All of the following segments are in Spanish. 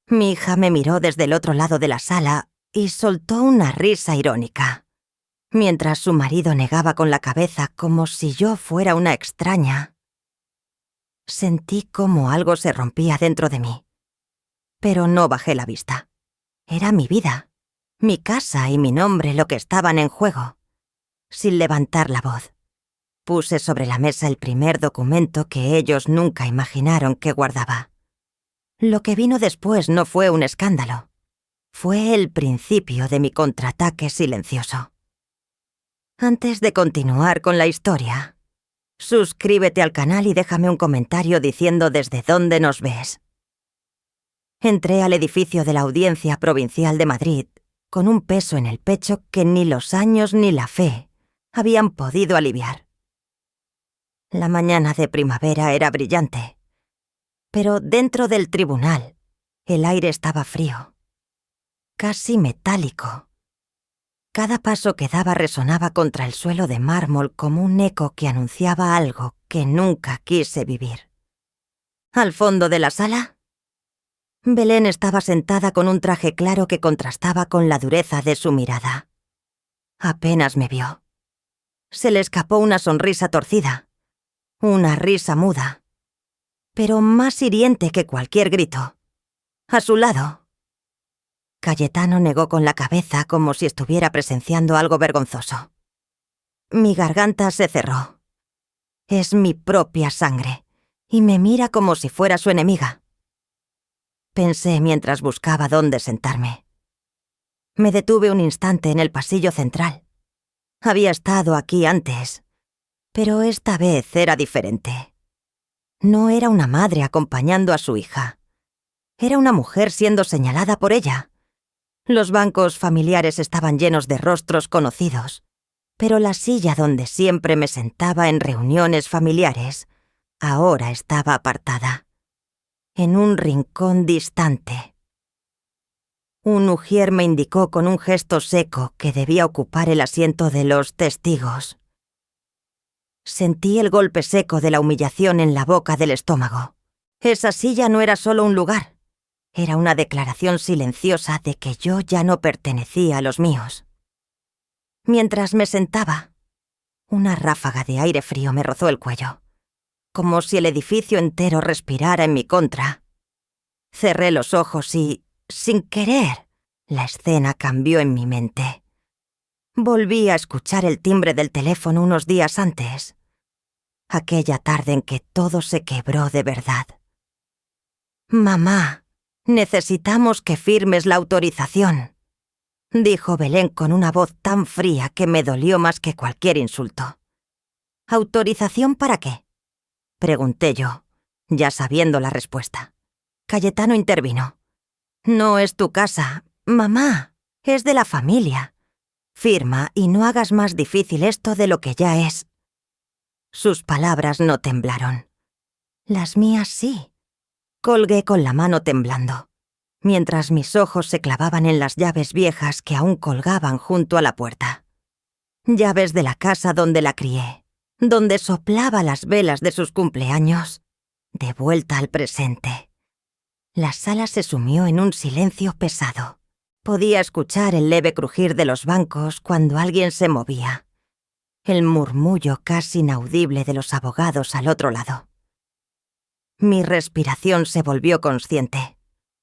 Mi hija me miró desde el otro lado de la sala y soltó una risa irónica, mientras su marido negaba con la cabeza como si yo fuera una extraña. Sentí como algo se rompía dentro de mí, pero no bajé la vista. Era mi vida, mi casa y mi nombre lo que estaban en juego. Sin levantar la voz, puse sobre la mesa el primer documento que ellos nunca imaginaron que guardaba. Lo que vino después no fue un escándalo. Fue el principio de mi contraataque silencioso. Antes de continuar con la historia, suscríbete al canal y déjame un comentario diciendo desde dónde nos ves. Entré al edificio de la Audiencia Provincial de Madrid con un peso en el pecho que ni los años ni la fe habían podido aliviar. La mañana de primavera era brillante, pero dentro del tribunal el aire estaba frío, casi metálico. Cada paso que daba resonaba contra el suelo de mármol como un eco que anunciaba algo que nunca quise vivir. Al fondo de la sala, Belén estaba sentada con un traje claro que contrastaba con la dureza de su mirada. Apenas me vio. Se le escapó una sonrisa torcida, una risa muda, pero más hiriente que cualquier grito. A su lado, Cayetano negó con la cabeza como si estuviera presenciando algo vergonzoso. Mi garganta se cerró. Es mi propia sangre, y me mira como si fuera su enemiga. Pensé mientras buscaba dónde sentarme. Me detuve un instante en el pasillo central. Había estado aquí antes, pero esta vez era diferente. No era una madre acompañando a su hija. Era una mujer siendo señalada por ella. Los bancos familiares estaban llenos de rostros conocidos, pero la silla donde siempre me sentaba en reuniones familiares ahora estaba apartada, en un rincón distante. Un ujier me indicó con un gesto seco que debía ocupar el asiento de los testigos. Sentí el golpe seco de la humillación en la boca del estómago. Esa silla no era solo un lugar, era una declaración silenciosa de que yo ya no pertenecía a los míos. Mientras me sentaba, una ráfaga de aire frío me rozó el cuello, como si el edificio entero respirara en mi contra. Cerré los ojos y, sin querer, la escena cambió en mi mente. Volví a escuchar el timbre del teléfono unos días antes, aquella tarde en que todo se quebró de verdad. «Mamá, necesitamos que firmes la autorización», dijo Belén con una voz tan fría que me dolió más que cualquier insulto. «¿Autorización para qué?», pregunté yo, ya sabiendo la respuesta. Cayetano intervino. «No es tu casa, mamá, es de la familia. Firma y no hagas más difícil esto de lo que ya es». Sus palabras no temblaron. Las mías sí. Colgué con la mano temblando, mientras mis ojos se clavaban en las llaves viejas que aún colgaban junto a la puerta. Llaves de la casa donde la crié, donde soplaba las velas de sus cumpleaños, de vuelta al presente. La sala se sumió en un silencio pesado. Podía escuchar el leve crujir de los bancos cuando alguien se movía, el murmullo casi inaudible de los abogados al otro lado. Mi respiración se volvió consciente,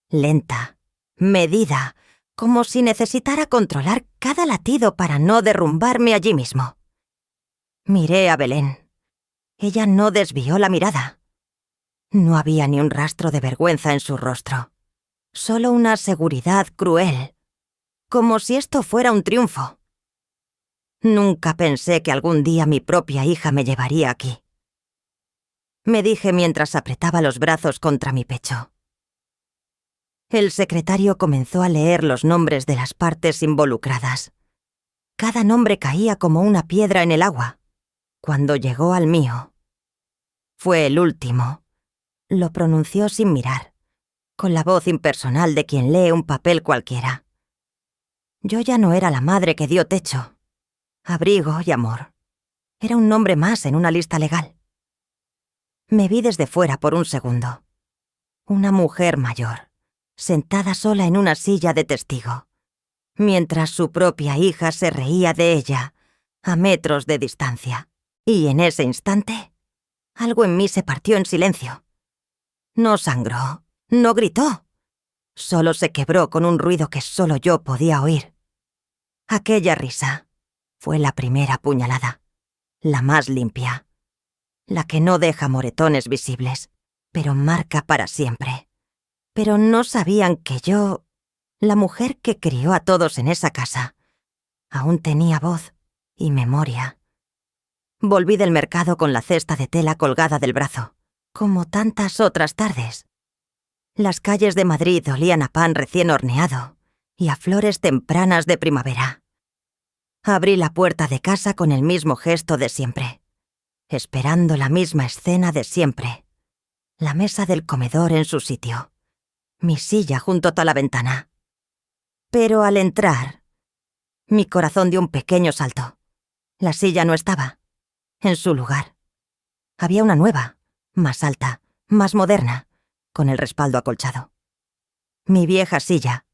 lenta, medida, como si necesitara controlar cada latido para no derrumbarme allí mismo. Miré a Belén. Ella no desvió la mirada. No había ni un rastro de vergüenza en su rostro, solo una seguridad cruel, como si esto fuera un triunfo. Nunca pensé que algún día mi propia hija me llevaría aquí, me dije mientras apretaba los brazos contra mi pecho. El secretario comenzó a leer los nombres de las partes involucradas. Cada nombre caía como una piedra en el agua. Cuando llegó al mío, fue el último. Lo pronunció sin mirar, con la voz impersonal de quien lee un papel cualquiera. Yo ya no era la madre que dio techo, abrigo y amor. Era un nombre más en una lista legal. Me vi desde fuera por un segundo. Una mujer mayor, sentada sola en una silla de testigo, mientras su propia hija se reía de ella, a metros de distancia. Y en ese instante, algo en mí se partió en silencio. No sangró, no gritó. Solo se quebró con un ruido que solo yo podía oír. Aquella risa fue la primera puñalada, la más limpia, la que no deja moretones visibles, pero marca para siempre. Pero no sabían que yo, la mujer que crió a todos en esa casa, aún tenía voz y memoria. Volví del mercado con la cesta de tela colgada del brazo, como tantas otras tardes. Las calles de Madrid olían a pan recién horneado y a flores tempranas de primavera. Abrí la puerta de casa con el mismo gesto de siempre, esperando la misma escena de siempre. La mesa del comedor en su sitio, mi silla junto a la ventana. Pero al entrar, mi corazón dio un pequeño salto. La silla no estaba en su lugar. Había una nueva, más alta, más moderna, con el respaldo acolchado. Mi vieja silla,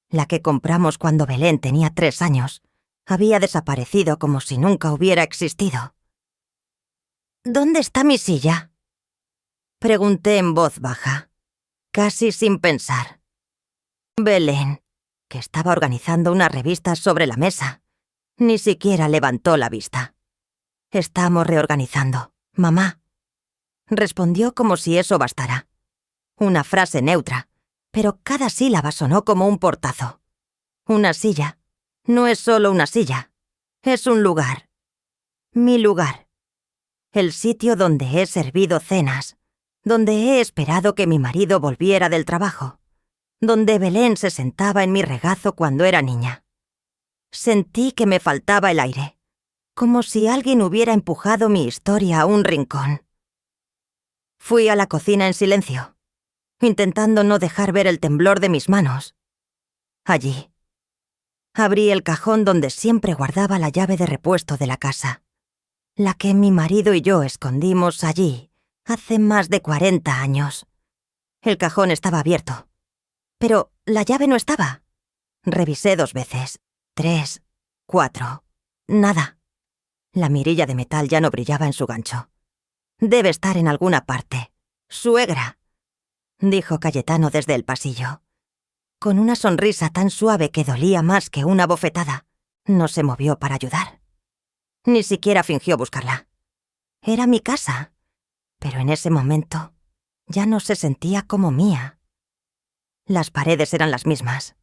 la que compramos cuando Belén tenía 3 años, había desaparecido como si nunca hubiera existido. ¿Dónde está mi silla?, pregunté en voz baja, casi sin pensar. Belén, que estaba organizando unas revistas sobre la mesa, ni siquiera levantó la vista. «Estamos reorganizando, mamá», respondió como si eso bastara. Una frase neutra, pero cada sílaba sonó como un portazo. Una silla no es solo una silla, es un lugar. Mi lugar. El sitio donde he servido cenas, donde he esperado que mi marido volviera del trabajo, donde Belén se sentaba en mi regazo cuando era niña. Sentí que me faltaba el aire, como si alguien hubiera empujado mi historia a un rincón. Fui a la cocina en silencio, intentando no dejar ver el temblor de mis manos. Allí. Abrí el cajón donde siempre guardaba la llave de repuesto de la casa, la que mi marido y yo escondimos allí hace más de 40 años. El cajón estaba abierto, pero la llave no estaba. Revisé 2 veces, 3, 4, nada. La mirilla de metal ya no brillaba en su gancho. «Debe estar en alguna parte. Suegra», dijo Cayetano desde el pasillo. Con una sonrisa tan suave que dolía más que una bofetada, no se movió para ayudar. Ni siquiera fingió buscarla. Era mi casa, pero en ese momento ya no se sentía como mía. Las paredes eran las mismas.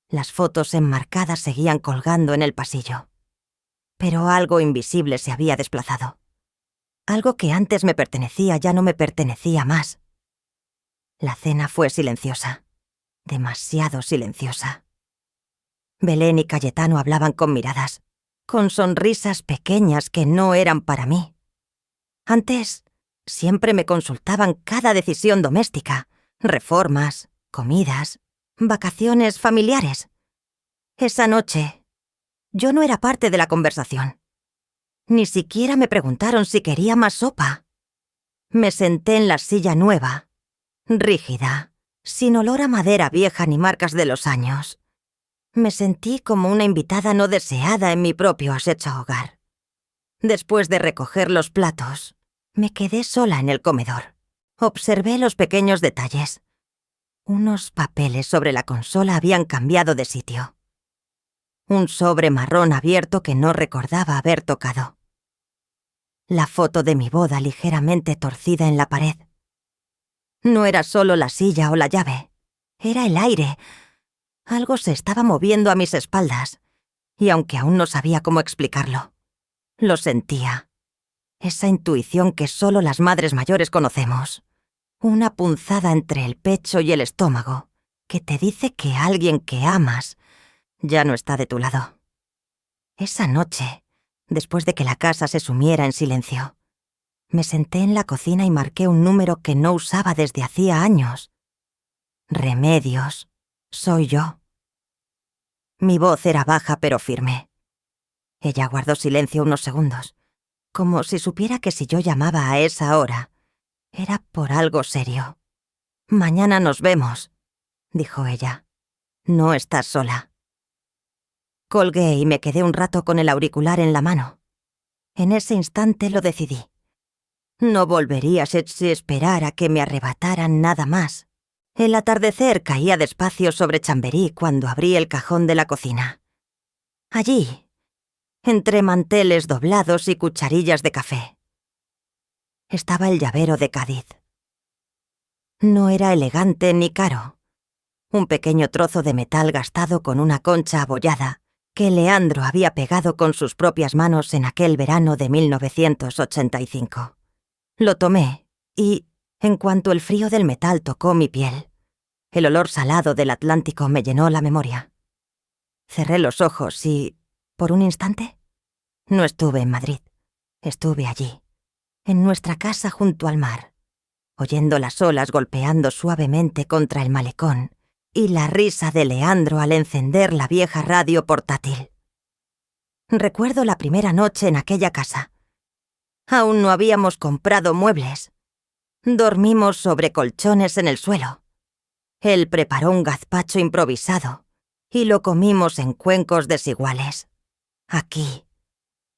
Las fotos enmarcadas seguían colgando en el pasillo. Pero algo invisible se había desplazado. Algo que antes me pertenecía ya no me pertenecía más. La cena fue silenciosa, demasiado silenciosa. Belén y Cayetano hablaban con miradas, con sonrisas pequeñas que no eran para mí. Antes, siempre me consultaban cada decisión doméstica, reformas, comidas, vacaciones familiares. Esa noche, yo no era parte de la conversación. Ni siquiera me preguntaron si quería más sopa. Me senté en la silla nueva, rígida, sin olor a madera vieja ni marcas de los años. Me sentí como una invitada no deseada en mi propio ashecho hogar. Después de recoger los platos, me quedé sola en el comedor. Observé los pequeños detalles. Unos papeles sobre la consola habían cambiado de sitio. Un sobre marrón abierto que no recordaba haber tocado. La foto de mi boda ligeramente torcida en la pared. No era solo la silla o la llave, era el aire. Algo se estaba moviendo a mis espaldas, y aunque aún no sabía cómo explicarlo, lo sentía. Esa intuición que solo las madres mayores conocemos. Una punzada entre el pecho y el estómago, que te dice que alguien que amas ya no está de tu lado. Esa noche, después de que la casa se sumiera en silencio, me senté en la cocina y marqué un número que no usaba desde hacía años. Remedios, soy yo. Mi voz era baja pero firme. Ella guardó silencio unos segundos, como si supiera que si yo llamaba a esa hora, era por algo serio. «Mañana nos vemos», dijo ella. No estás sola. Colgué y me quedé un rato con el auricular en la mano. En ese instante lo decidí. No volvería si esperara a que me arrebataran nada más. El atardecer caía despacio sobre Chamberí cuando abrí el cajón de la cocina. Allí, entre manteles doblados y cucharillas de café, estaba el llavero de Cádiz. No era elegante ni caro. Un pequeño trozo de metal gastado con una concha abollada que Leandro había pegado con sus propias manos en aquel verano de 1985. Lo tomé y, en cuanto el frío del metal tocó mi piel, el olor salado del Atlántico me llenó la memoria. Cerré los ojos y, por un instante, no estuve en Madrid. Estuve allí, en nuestra casa junto al mar, oyendo las olas golpeando suavemente contra el malecón y la risa de Leandro al encender la vieja radio portátil. Recuerdo la primera noche en aquella casa. Aún no habíamos comprado muebles. Dormimos sobre colchones en el suelo. Él preparó un gazpacho improvisado y lo comimos en cuencos desiguales. Aquí,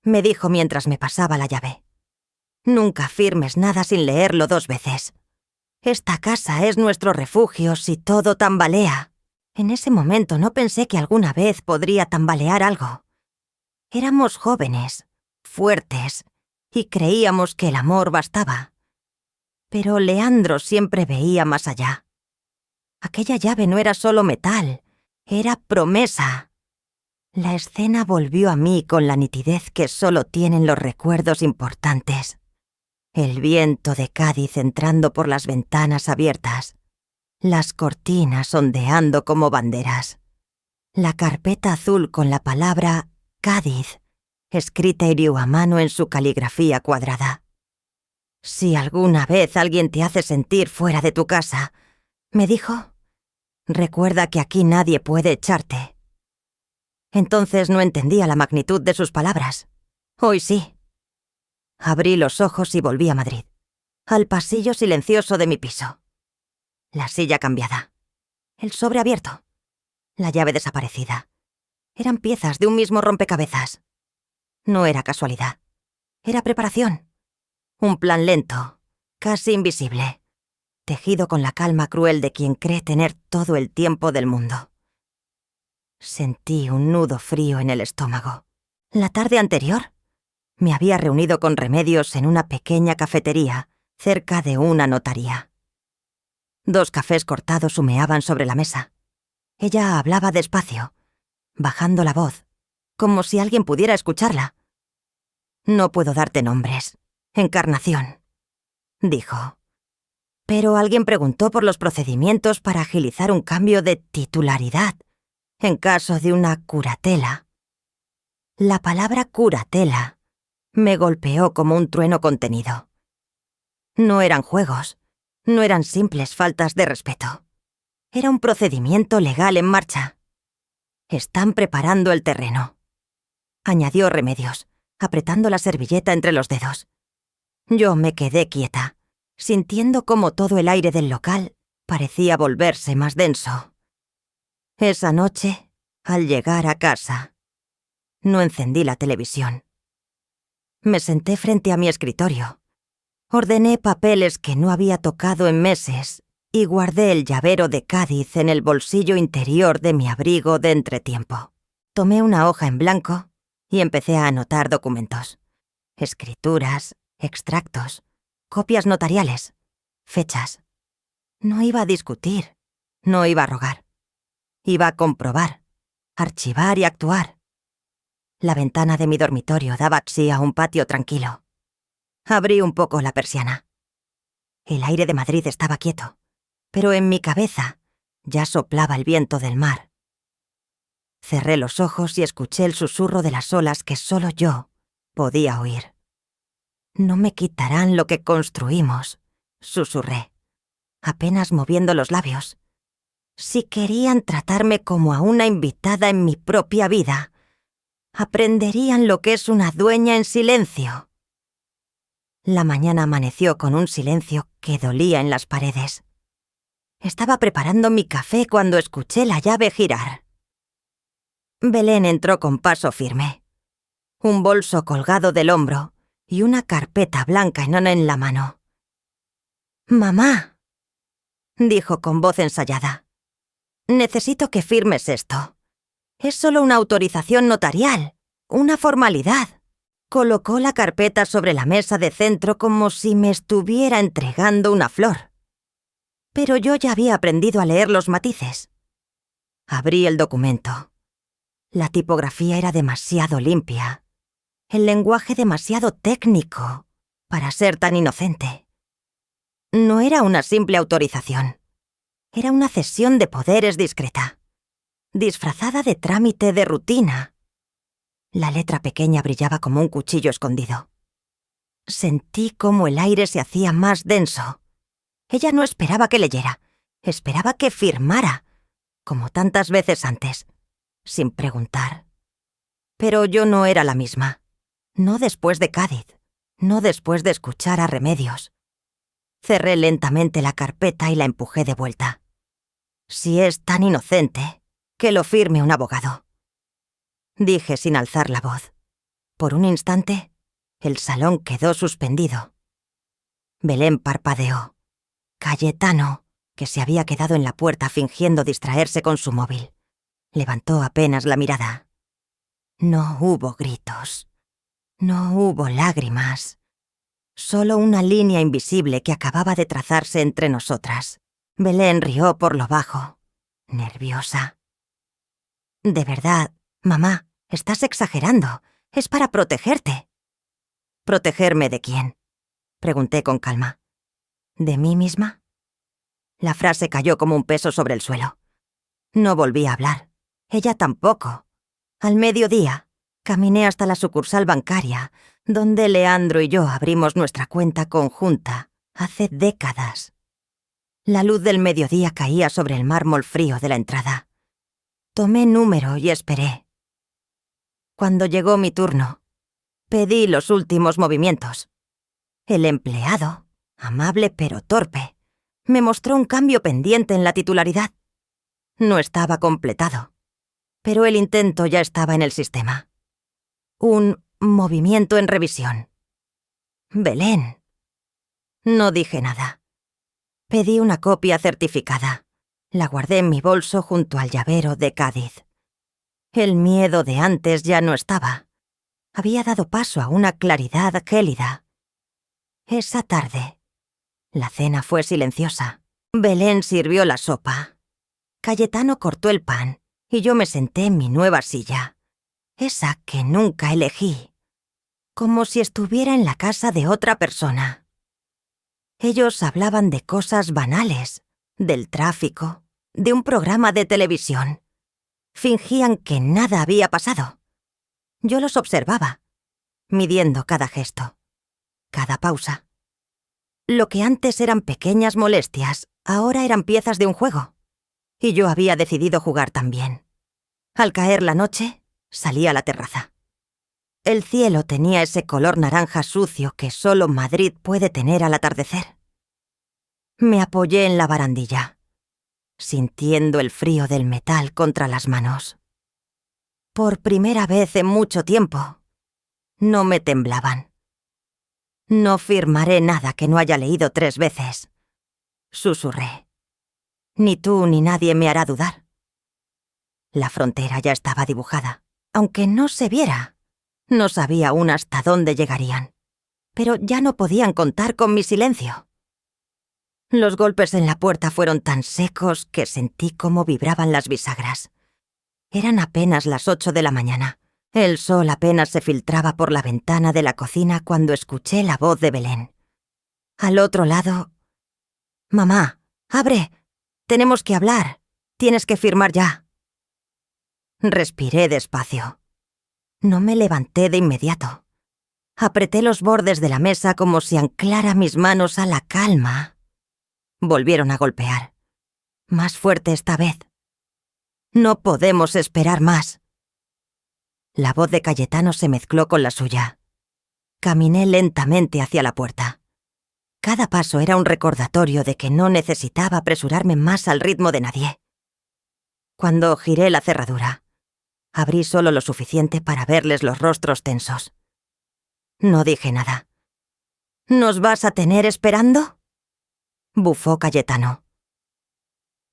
me dijo mientras me pasaba la llave. Nunca firmes nada sin leerlo 2 veces. Esta casa es nuestro refugio si todo tambalea. En ese momento no pensé que alguna vez podría tambalear algo. Éramos jóvenes, fuertes, y creíamos que el amor bastaba. Pero Leandro siempre veía más allá. Aquella llave no era solo metal, era promesa. La escena volvió a mí con la nitidez que solo tienen los recuerdos importantes. El viento de Cádiz entrando por las ventanas abiertas, las cortinas ondeando como banderas, la carpeta azul con la palabra Cádiz escrita hirió a mano en su caligrafía cuadrada. Si alguna vez alguien te hace sentir fuera de tu casa, me dijo, recuerda que aquí nadie puede echarte. Entonces no entendía la magnitud de sus palabras. Hoy sí. Abrí los ojos y volví a Madrid, al pasillo silencioso de mi piso. La silla cambiada, el sobre abierto, la llave desaparecida. Eran piezas de un mismo rompecabezas. No era casualidad, era preparación. Un plan lento, casi invisible, tejido con la calma cruel de quien cree tener todo el tiempo del mundo. Sentí un nudo frío en el estómago. La tarde anterior, me había reunido con Remedios en una pequeña cafetería cerca de una notaría. 2 cafés cortados humeaban sobre la mesa. Ella hablaba despacio, bajando la voz, como si alguien pudiera escucharla. No puedo darte nombres. Encarnación, dijo. Pero alguien preguntó por los procedimientos para agilizar un cambio de titularidad en caso de una curatela. La palabra curatela me golpeó como un trueno contenido. No eran juegos, no eran simples faltas de respeto. Era un procedimiento legal en marcha. Están preparando el terreno, añadió Remedios, apretando la servilleta entre los dedos. Yo me quedé quieta, sintiendo cómo todo el aire del local parecía volverse más denso. Esa noche, al llegar a casa, no encendí la televisión. Me senté frente a mi escritorio. Ordené papeles que no había tocado en meses y guardé el llavero de Cádiz en el bolsillo interior de mi abrigo de entretiempo. Tomé una hoja en blanco y empecé a anotar documentos. Escrituras, extractos, copias notariales, fechas. No iba a discutir, no iba a rogar. Iba a comprobar, archivar y actuar. La ventana de mi dormitorio daba así a un patio tranquilo. Abrí un poco la persiana. El aire de Madrid estaba quieto, pero en mi cabeza ya soplaba el viento del mar. Cerré los ojos y escuché el susurro de las olas que solo yo podía oír. No me quitarán lo que construimos, susurré, apenas moviendo los labios. Si querían tratarme como a una invitada en mi propia vida, aprenderían lo que es una dueña en silencio. La mañana amaneció con un silencio que dolía en las paredes. Estaba preparando mi café cuando escuché la llave girar. Belén entró con paso firme, un bolso colgado del hombro y una carpeta blanca enana en la mano. «Mamá», dijo con voz ensayada, «necesito que firmes esto. Es solo una autorización notarial, una formalidad». Colocó la carpeta sobre la mesa de centro como si me estuviera entregando una flor. Pero yo ya había aprendido a leer los matices. Abrí el documento. La tipografía era demasiado limpia, el lenguaje demasiado técnico para ser tan inocente. No era una simple autorización. Era una cesión de poderes discreta, disfrazada de trámite de rutina. La letra pequeña brillaba como un cuchillo escondido. Sentí cómo el aire se hacía más denso. Ella no esperaba que leyera, esperaba que firmara, como tantas veces antes, sin preguntar. Pero yo no era la misma. No después de Cádiz, no después de escuchar a Remedios. Cerré lentamente la carpeta y la empujé de vuelta. Si es tan inocente, que lo firme un abogado, dije sin alzar la voz. Por un instante, el salón quedó suspendido. Belén parpadeó. Cayetano, que se había quedado en la puerta fingiendo distraerse con su móvil, levantó apenas la mirada. No hubo gritos. No hubo lágrimas. Solo una línea invisible que acababa de trazarse entre nosotras. Belén rió por lo bajo, nerviosa. «De verdad, mamá, estás exagerando. Es para protegerte». «¿Protegerme de quién?», pregunté con calma. «¿De mí misma?». La frase cayó como un peso sobre el suelo. No volví a hablar. Ella tampoco. Al mediodía, caminé hasta la sucursal bancaria, donde Leandro y yo abrimos nuestra cuenta conjunta hace décadas. La luz del mediodía caía sobre el mármol frío de la entrada. Tomé número y esperé. Cuando llegó mi turno, pedí los últimos movimientos. El empleado, amable pero torpe, me mostró un cambio pendiente en la titularidad. No estaba completado, pero el intento ya estaba en el sistema. Un movimiento en revisión. Belén. No dije nada. Pedí una copia certificada. La guardé en mi bolso junto al llavero de Cádiz. El miedo de antes ya no estaba. Había dado paso a una claridad gélida. Esa tarde, la cena fue silenciosa. Belén sirvió la sopa. Cayetano cortó el pan y yo me senté en mi nueva silla, esa que nunca elegí, como si estuviera en la casa de otra persona. Ellos hablaban de cosas banales, del tráfico, de un programa de televisión. Fingían que nada había pasado. Yo los observaba, midiendo cada gesto, cada pausa. Lo que antes eran pequeñas molestias, ahora eran piezas de un juego. Y yo había decidido jugar también. Al caer la noche, salí a la terraza. El cielo tenía ese color naranja sucio que solo Madrid puede tener al atardecer. Me apoyé en la barandilla, sintiendo el frío del metal contra las manos. Por primera vez en mucho tiempo, no me temblaban. «No firmaré nada que no haya leído 3 veces», susurré. «Ni tú ni nadie me hará dudar». La frontera ya estaba dibujada. Aunque no se viera, no sabía aún hasta dónde llegarían. Pero ya no podían contar con mi silencio. Los golpes en la puerta fueron tan secos que sentí cómo vibraban las bisagras. Eran apenas las 8 de la mañana. El sol apenas se filtraba por la ventana de la cocina cuando escuché la voz de Belén. Al otro lado... «Mamá, abre. Tenemos que hablar. Tienes que firmar ya». Respiré despacio. No me levanté de inmediato. Apreté los bordes de la mesa como si anclara mis manos a la calma. Volvieron a golpear. Más fuerte esta vez. «No podemos esperar más». La voz de Cayetano se mezcló con la suya. Caminé lentamente hacia la puerta. Cada paso era un recordatorio de que no necesitaba apresurarme más al ritmo de nadie. Cuando giré la cerradura, abrí solo lo suficiente para verles los rostros tensos. No dije nada. ¿Nos vas a tener esperando?, bufó Cayetano.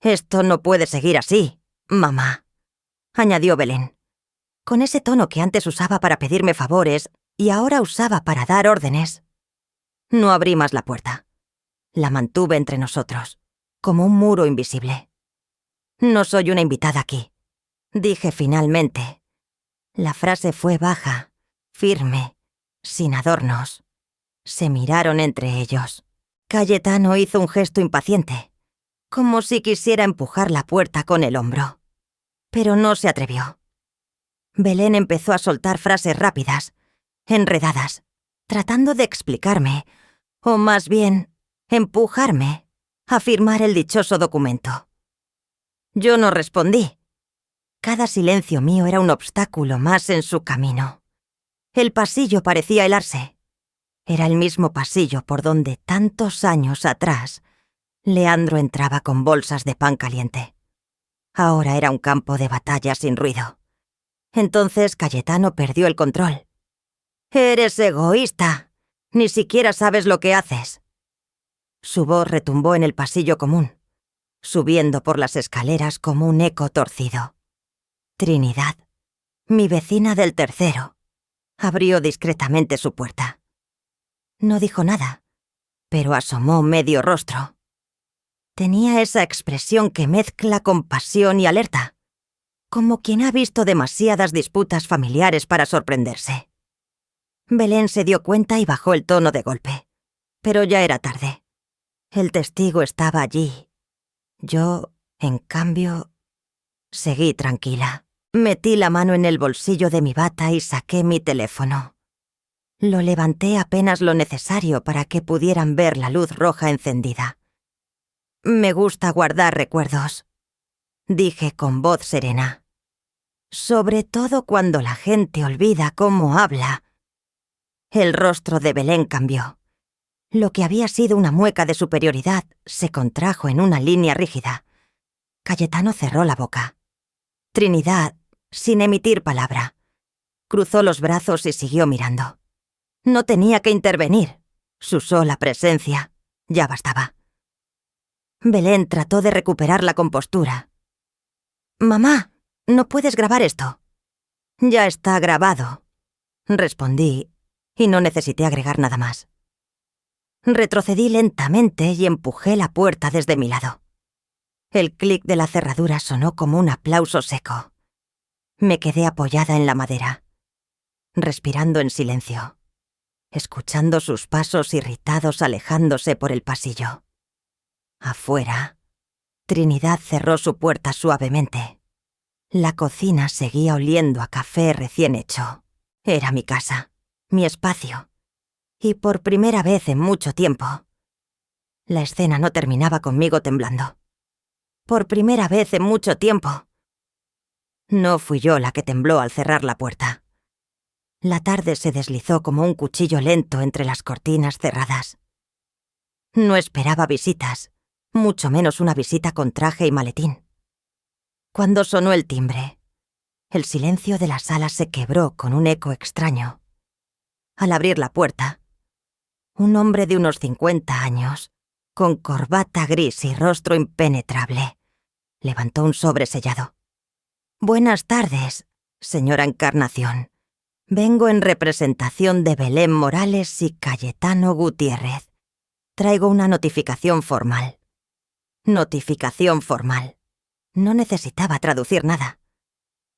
Esto no puede seguir así, mamá, añadió Belén, con ese tono que antes usaba para pedirme favores y ahora usaba para dar órdenes. No abrí más la puerta. La mantuve entre nosotros, como un muro invisible. No soy una invitada aquí, dije finalmente. La frase fue baja, firme, sin adornos. Se miraron entre ellos. Cayetano hizo un gesto impaciente, como si quisiera empujar la puerta con el hombro. Pero no se atrevió. Belén empezó a soltar frases rápidas, enredadas, tratando de explicarme, o más bien, empujarme a firmar el dichoso documento. Yo no respondí. Cada silencio mío era un obstáculo más en su camino. El pasillo parecía helarse. Era el mismo pasillo por donde tantos años atrás Leandro entraba con bolsas de pan caliente. Ahora era un campo de batalla sin ruido. Entonces Cayetano perdió el control. «Eres egoísta. Ni siquiera sabes lo que haces». Su voz retumbó en el pasillo común, subiendo por las escaleras como un eco torcido. Trinidad, mi vecina del tercero, abrió discretamente su puerta. No dijo nada, pero asomó medio rostro. Tenía esa expresión que mezcla compasión y alerta, como quien ha visto demasiadas disputas familiares para sorprenderse. Belén se dio cuenta y bajó el tono de golpe, pero ya era tarde. El testigo estaba allí. Yo, en cambio, seguí tranquila. Metí la mano en el bolsillo de mi bata y saqué mi teléfono. Lo levanté apenas lo necesario para que pudieran ver la luz roja encendida. «Me gusta guardar recuerdos», dije con voz serena. «Sobre todo cuando la gente olvida cómo habla». El rostro de Belén cambió. Lo que había sido una mueca de superioridad se contrajo en una línea rígida. Cayetano cerró la boca. Trinidad, sin emitir palabra, cruzó los brazos y siguió mirando. No tenía que intervenir. Su sola presencia ya bastaba. Belén trató de recuperar la compostura. «Mamá, no puedes grabar esto». «Ya está grabado», respondí, y no necesité agregar nada más. Retrocedí lentamente y empujé la puerta desde mi lado. El clic de la cerradura sonó como un aplauso seco. Me quedé apoyada en la madera, respirando en silencio, escuchando sus pasos irritados alejándose por el pasillo. Afuera, Trinidad cerró su puerta suavemente. La cocina seguía oliendo a café recién hecho. Era mi casa, mi espacio, y por primera vez en mucho tiempo. La escena no terminaba conmigo temblando. Por primera vez en mucho tiempo. No fui yo la que tembló al cerrar la puerta. La tarde se deslizó como un cuchillo lento entre las cortinas cerradas. No esperaba visitas, mucho menos una visita con traje y maletín. Cuando sonó el timbre, el silencio de la sala se quebró con un eco extraño. Al abrir la puerta, un hombre de unos 50 años, con corbata gris y rostro impenetrable, levantó un sobre sellado. «Buenas tardes, señora Encarnación. Vengo en representación de Belén Morales y Cayetano Gutiérrez. Traigo una notificación formal». Notificación formal. No necesitaba traducir nada.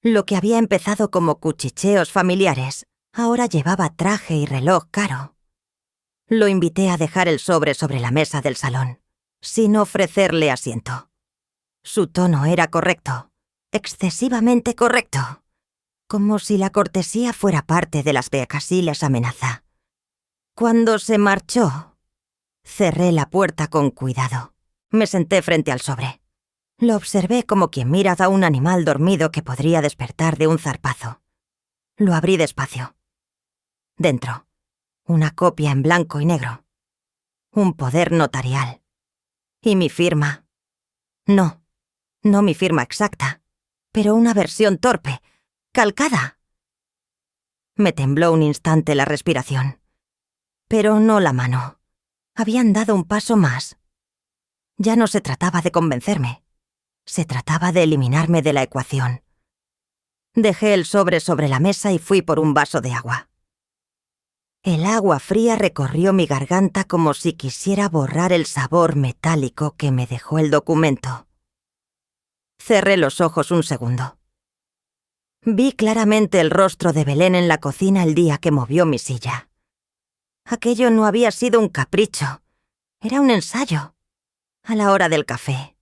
Lo que había empezado como cuchicheos familiares, ahora llevaba traje y reloj caro. Lo invité a dejar el sobre la mesa del salón, sin ofrecerle asiento. Su tono era correcto, excesivamente correcto, como si la cortesía fuera parte de las que casi les amenaza. Cuando se marchó, cerré la puerta con cuidado. Me senté frente al sobre. Lo observé como quien mira a un animal dormido que podría despertar de un zarpazo. Lo abrí despacio. Dentro, una copia en blanco y negro. un poder notarial. Y mi firma. No mi firma exacta, pero una versión torpe, calcada. Me tembló un instante la respiración, pero no la mano. Habían dado un paso más. Ya no se trataba de convencerme, se trataba de eliminarme de la ecuación. Dejé el sobre la mesa y fui por un vaso de agua. El agua fría recorrió mi garganta como si quisiera borrar el sabor metálico que me dejó el documento. Cerré los ojos un segundo. Vi claramente el rostro de Belén en la cocina el día que movió mi silla. Aquello no había sido un capricho, era un ensayo. A la hora del café.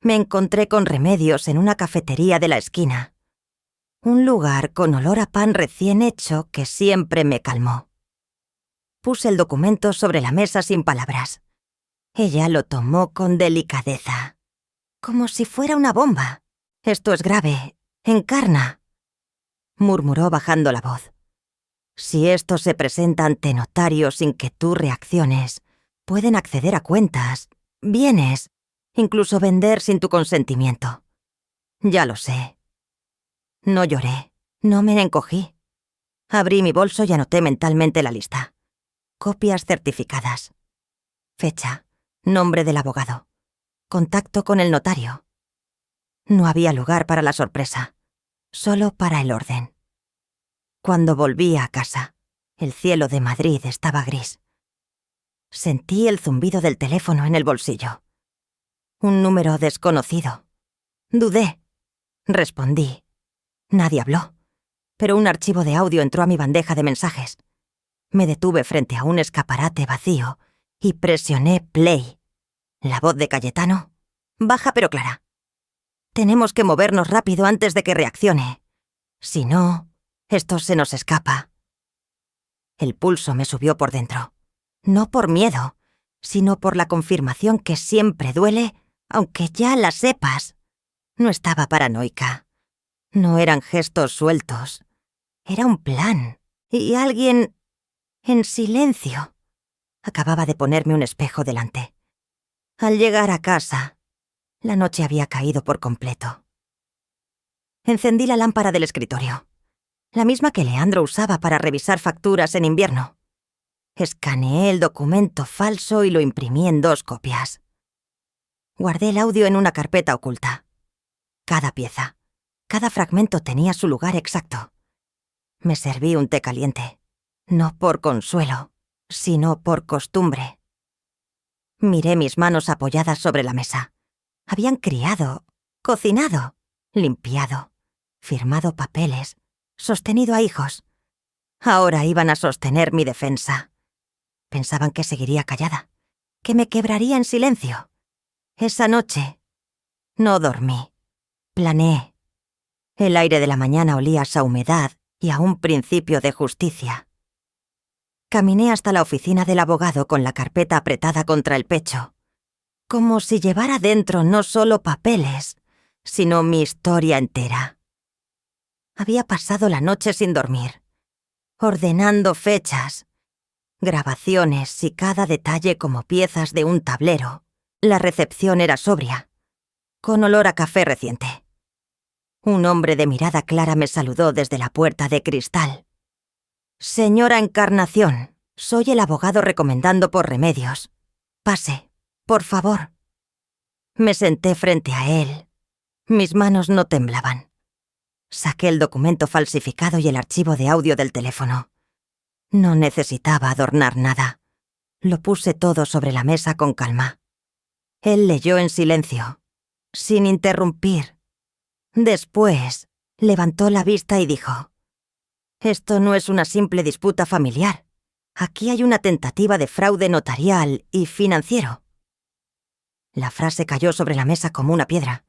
Me encontré con Remedios en una cafetería de la esquina. Un lugar con olor a pan recién hecho que siempre me calmó. Puse el documento sobre la mesa sin palabras. Ella lo tomó con delicadeza, como si fuera una bomba. «Esto es grave, encarna», murmuró bajando la voz. «Si esto se presenta ante notario sin que tú reacciones, pueden acceder a cuentas, bienes, incluso vender sin tu consentimiento. Ya lo sé». No lloré, no me encogí. Abrí mi bolso y anoté mentalmente la lista. Copias certificadas. Fecha. Nombre del abogado. Contacto con el notario. No había lugar para la sorpresa, solo para el orden. Cuando volví a casa, el cielo de Madrid estaba gris. Sentí el zumbido del teléfono en el bolsillo. Un número desconocido. Dudé. Respondí. Nadie habló, pero un archivo de audio entró a mi bandeja de mensajes. Me detuve frente a un escaparate vacío y presioné play. La voz de Cayetano, baja pero clara. «Tenemos que movernos rápido antes de que reaccione. Si no, esto se nos escapa». El pulso me subió por dentro. No por miedo, sino por la confirmación que siempre duele, aunque ya la sepas. No estaba paranoica. No eran gestos sueltos. Era un plan. Y alguien, en silencio, acababa de ponerme un espejo delante. Al llegar a casa, la noche había caído por completo. Encendí la lámpara del escritorio, la misma que Leandro usaba para revisar facturas en invierno. Escaneé el documento falso y lo imprimí en 2 copias. Guardé el audio en una carpeta oculta. Cada pieza, cada fragmento tenía su lugar exacto. Me serví un té caliente, no por consuelo, sino por costumbre. Miré mis manos apoyadas sobre la mesa. Habían criado, cocinado, limpiado, firmado papeles, sostenido a hijos. Ahora iban a sostener mi defensa. Pensaban que seguiría callada, que me quebraría en silencio. Esa noche no dormí. Planeé. El aire de la mañana olía a humedad y a un principio de justicia. Caminé hasta la oficina del abogado con la carpeta apretada contra el pecho, como si llevara dentro no solo papeles, sino mi historia entera. Había pasado la noche sin dormir, ordenando fechas, grabaciones y cada detalle como piezas de un tablero. La recepción era sobria, con olor a café reciente. Un hombre de mirada clara me saludó desde la puerta de cristal. «Señora Encarnación, soy el abogado recomendando por Remedios. Pase, por favor». Me senté frente a él. Mis manos no temblaban. Saqué el documento falsificado y el archivo de audio del teléfono. No necesitaba adornar nada. Lo puse todo sobre la mesa con calma. Él leyó en silencio, sin interrumpir. Después, levantó la vista y dijo: «Esto no es una simple disputa familiar. Aquí hay una tentativa de fraude notarial y financiero». La frase cayó sobre la mesa como una piedra,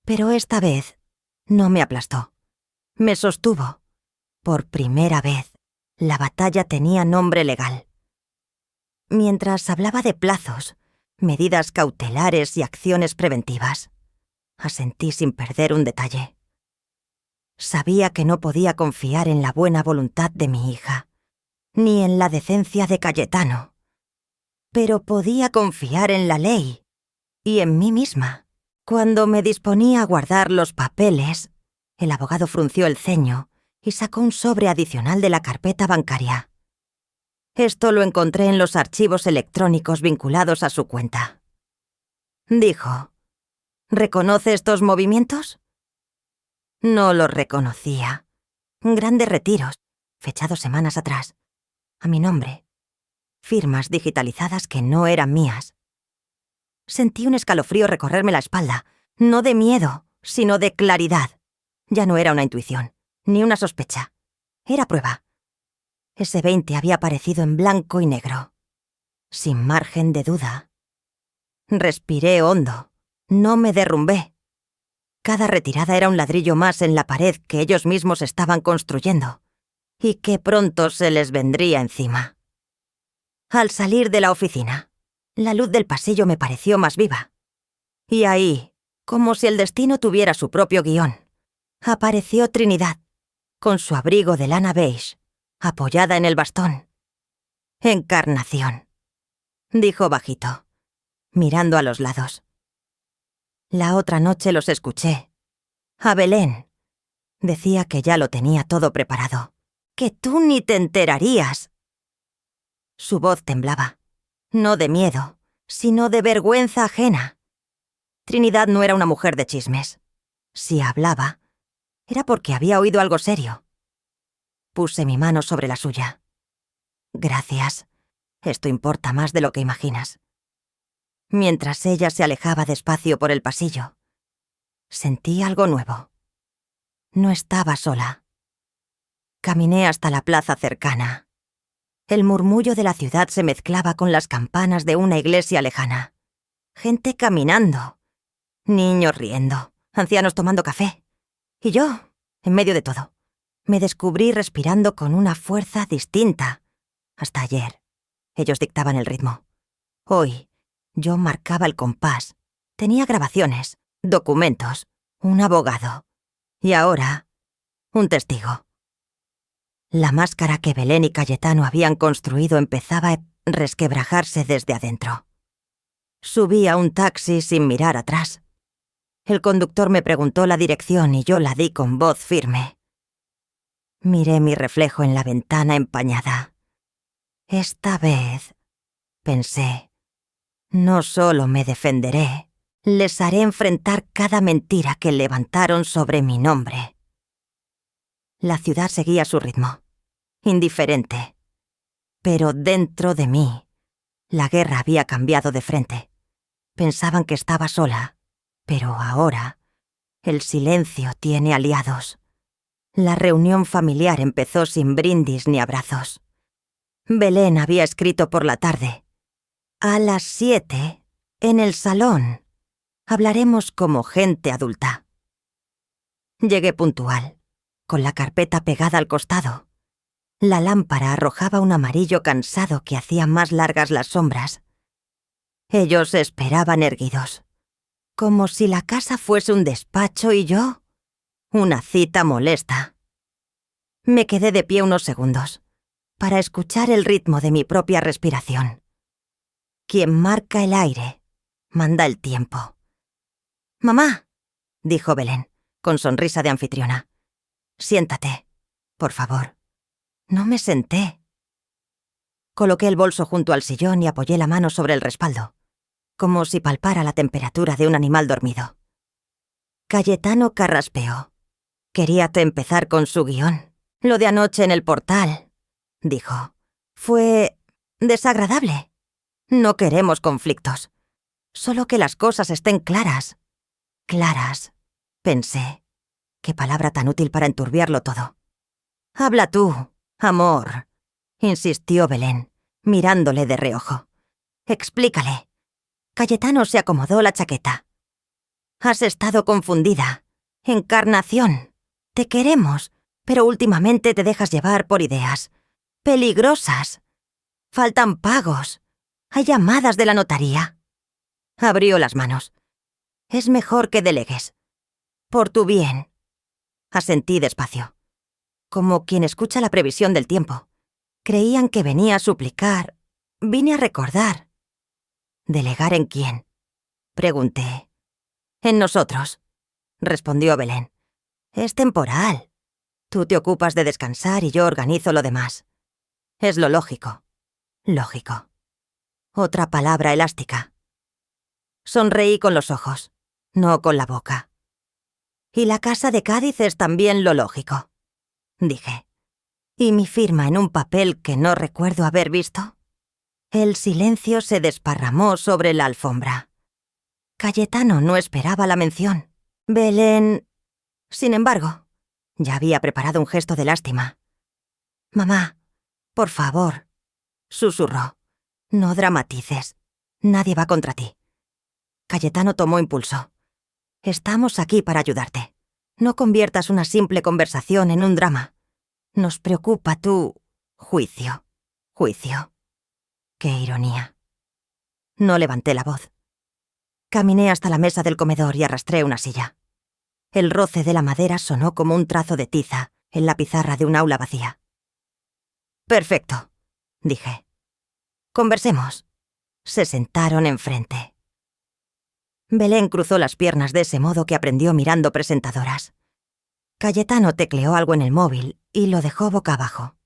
pero esta vez no me aplastó. Me sostuvo. Por primera vez, la batalla tenía nombre legal. Mientras hablaba de plazos, medidas cautelares y acciones preventivas, asentí sin perder un detalle. Sabía que no podía confiar en la buena voluntad de mi hija, ni en la decencia de Cayetano. pero podía confiar en la ley y en mí misma. Cuando me disponía a guardar los papeles, el abogado frunció el ceño y sacó un sobre adicional de la carpeta bancaria. Esto lo encontré en los archivos electrónicos vinculados a su cuenta. Dijo, ¿reconoce estos movimientos? No los reconocía. Grandes retiros, fechados semanas atrás, a mi nombre. Firmas digitalizadas que no eran mías. Sentí un escalofrío recorrerme la espalda, no de miedo, sino de claridad. Ya no era una intuición, ni una sospecha. Era prueba. Ese 20 había aparecido en blanco y negro, sin margen de duda. Respiré hondo. No me derrumbé. Cada retirada era un ladrillo más en la pared que ellos mismos estaban construyendo, y que pronto se les vendría encima. Al salir de la oficina, la luz del pasillo me pareció más viva. Y ahí, como si el destino tuviera su propio guión, apareció Trinidad, con su abrigo de lana beige, apoyada en el bastón. Encarnación, dijo bajito, mirando a los lados. La otra noche los escuché. A Belén. Decía que ya lo tenía todo preparado, que tú ni te enterarías. Su voz temblaba, no de miedo, sino de vergüenza ajena. Trinidad no era una mujer de chismes. Si hablaba, era porque había oído algo serio. Puse mi mano sobre la suya. Gracias. Esto importa más de lo que imaginas. Mientras ella se alejaba despacio por el pasillo, sentí algo nuevo. No estaba sola. Caminé hasta la plaza cercana. El murmullo de la ciudad se mezclaba con las campanas de una iglesia lejana. Gente caminando. Niños riendo. Ancianos tomando café. Y yo, en medio de todo, me descubrí respirando con una fuerza distinta. Hasta ayer, ellos dictaban el ritmo. Hoy, yo marcaba el compás. Tenía grabaciones, documentos, un abogado. Y ahora, un testigo. La máscara que Belén y Cayetano habían construido empezaba a resquebrajarse desde adentro. Subí a un taxi sin mirar atrás. El conductor me preguntó la dirección y yo la di con voz firme. Miré mi reflejo en la ventana empañada. Esta vez, pensé, no solo me defenderé, les haré enfrentar cada mentira que levantaron sobre mi nombre. La ciudad seguía su ritmo, indiferente. Pero dentro de mí, la guerra había cambiado de frente. Pensaban que estaba sola, pero ahora, el silencio tiene aliados. La reunión familiar empezó sin brindis ni abrazos. Belén había escrito por la tarde. A las 7, en el salón, hablaremos como gente adulta. Llegué puntual, con la carpeta pegada al costado. La lámpara arrojaba un amarillo cansado que hacía más largas las sombras. Ellos esperaban erguidos, como si la casa fuese un despacho y yo, una cita molesta. Me quedé de pie unos segundos, para escuchar el ritmo de mi propia respiración. Quien marca el aire, manda el tiempo. «Mamá», dijo Belén, con sonrisa de anfitriona. «Siéntate, por favor». No me senté. Coloqué el bolso junto al sillón y apoyé la mano sobre el respaldo, como si palpara la temperatura de un animal dormido. Cayetano carraspeó. Quería empezar con su guión. Lo de anoche en el portal, dijo. Fue desagradable. No queremos conflictos. Solo que las cosas estén claras. Claras, pensé. Qué palabra tan útil para enturbiarlo todo. Habla tú, amor, insistió Belén, mirándole de reojo. Explícale. Cayetano se acomodó la chaqueta. Has estado confundida. Encarnación. Te queremos, pero últimamente te dejas llevar por ideas. Peligrosas. Faltan pagos. Hay llamadas de la notaría. Abrió las manos. Es mejor que delegues. Por tu bien. Asentí despacio, como quien escucha la previsión del tiempo. Creían que venía a suplicar. Vine a recordar. ¿Delegar en quién?, pregunté. En nosotros, respondió Belén. Es temporal. Tú te ocupas de descansar y yo organizo lo demás. Es lo lógico. Lógico. Otra palabra elástica. Sonreí con los ojos, no con la boca. Y la casa de Cádiz es también lo lógico, dije. ¿Y mi firma en un papel que no recuerdo haber visto? El silencio se desparramó sobre la alfombra. Cayetano no esperaba la mención. Belén... Sin embargo, ya había preparado un gesto de lástima. «Mamá, por favor», susurró. «No dramatices. Nadie va contra ti». Cayetano tomó impulso. «Estamos aquí para ayudarte. No conviertas una simple conversación en un drama. Nos preocupa tu... juicio. Juicio». Qué ironía. No levanté la voz. Caminé hasta la mesa del comedor y arrastré una silla. El roce de la madera sonó como un trazo de tiza en la pizarra de un aula vacía. «Perfecto», dije. «Conversemos». Se sentaron enfrente. Belén cruzó las piernas de ese modo que aprendió mirando presentadoras. Cayetano tecleó algo en el móvil y lo dejó boca abajo,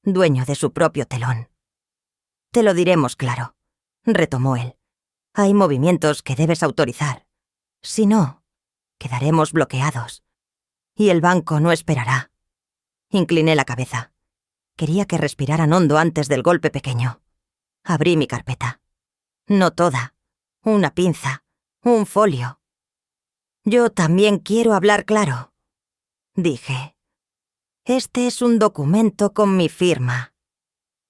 dueño de su propio telón. «Te lo diremos claro», retomó él. «Hay movimientos que debes autorizar. Si no, quedaremos bloqueados. Y el banco no esperará». Incliné la cabeza. Quería que respiraran hondo antes del golpe pequeño. Abrí mi carpeta. No toda. Una pinza. Un folio. «Yo también quiero hablar claro», dije. «Este es un documento con mi firma.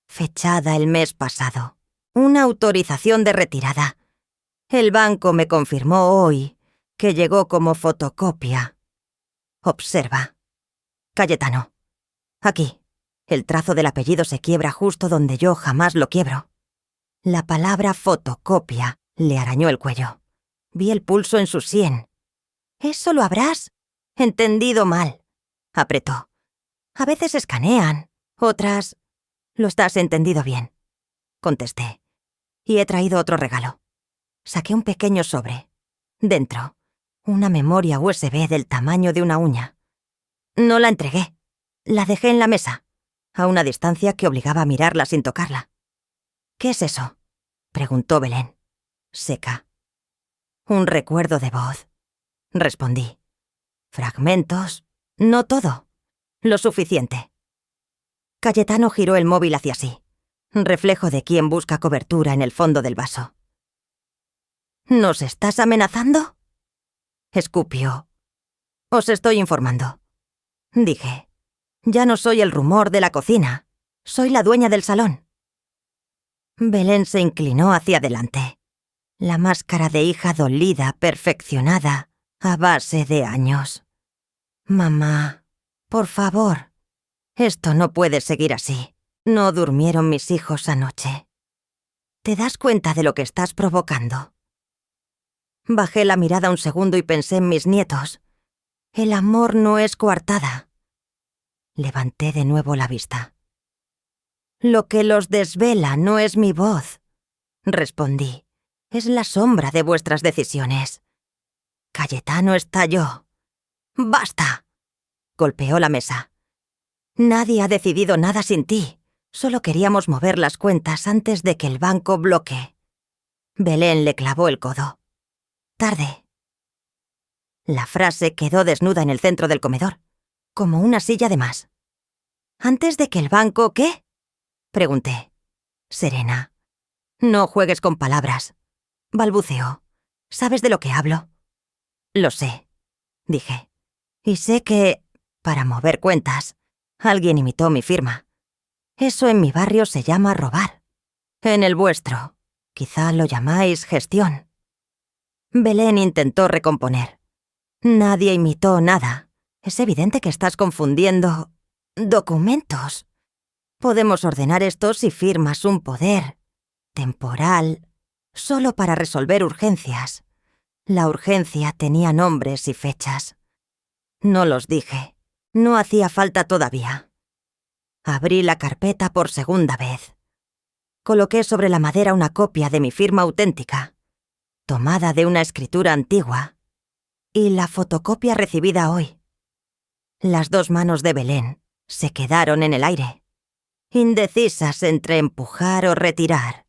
Fechada el mes pasado. Una autorización de retirada. El banco me confirmó hoy que llegó como fotocopia. Observa. Cayetano. Aquí. El trazo del apellido se quiebra justo donde yo jamás lo quiebro». La palabra fotocopia le arañó el cuello. Vi el pulso en su sien. «Eso lo habrás entendido mal», apretó. «A veces escanean, otras... Lo estás entendido bien», contesté. «Y he traído otro regalo». Saqué un pequeño sobre. Dentro, una memoria USB del tamaño de una uña. No la entregué. La dejé en la mesa, a una distancia que obligaba a mirarla sin tocarla. «¿Qué es eso?», preguntó Belén, seca. «Un recuerdo de voz», respondí. «Fragmentos, no todo. Lo suficiente». Cayetano giró el móvil hacia sí, reflejo de quien busca cobertura en el fondo del vaso. «¿Nos estás amenazando?», escupió. «Os estoy informando», dije. «Ya no soy el rumor de la cocina. Soy la dueña del salón». Belén se inclinó hacia adelante. La máscara de hija dolida, perfeccionada, a base de años. «Mamá, por favor. Esto no puede seguir así. No durmieron mis hijos anoche. ¿Te das cuenta de lo que estás provocando?». Bajé la mirada un segundo y pensé en mis nietos. El amor no es coartada. Levanté de nuevo la vista. «Lo que los desvela no es mi voz», respondí. «Es la sombra de vuestras decisiones». Cayetano estalló. «¡Basta!», golpeó la mesa. «Nadie ha decidido nada sin ti. Solo queríamos mover las cuentas antes de que el banco bloquee». Belén le clavó el codo. «Tarde». La frase quedó desnuda en el centro del comedor, como una silla de más. «¿Antes de que el banco qué?», pregunté. Serena. «No juegues con palabras», balbuceó. «¿Sabes de lo que hablo?». «Lo sé», dije. «Y sé que, para mover cuentas, alguien imitó mi firma. Eso en mi barrio se llama robar. En el vuestro, quizá lo llamáis gestión». Belén intentó recomponer. «Nadie imitó nada. Es evidente que estás confundiendo... documentos. Podemos ordenar esto si firmas un poder temporal, solo para resolver urgencias. La urgencia tenía nombres y fechas. No los dije. No hacía falta todavía». Abrí la carpeta por segunda vez. Coloqué sobre la madera una copia de mi firma auténtica, tomada de una escritura antigua, y la fotocopia recibida hoy. Las dos manos de Belén se quedaron en el aire, indecisas entre empujar o retirar.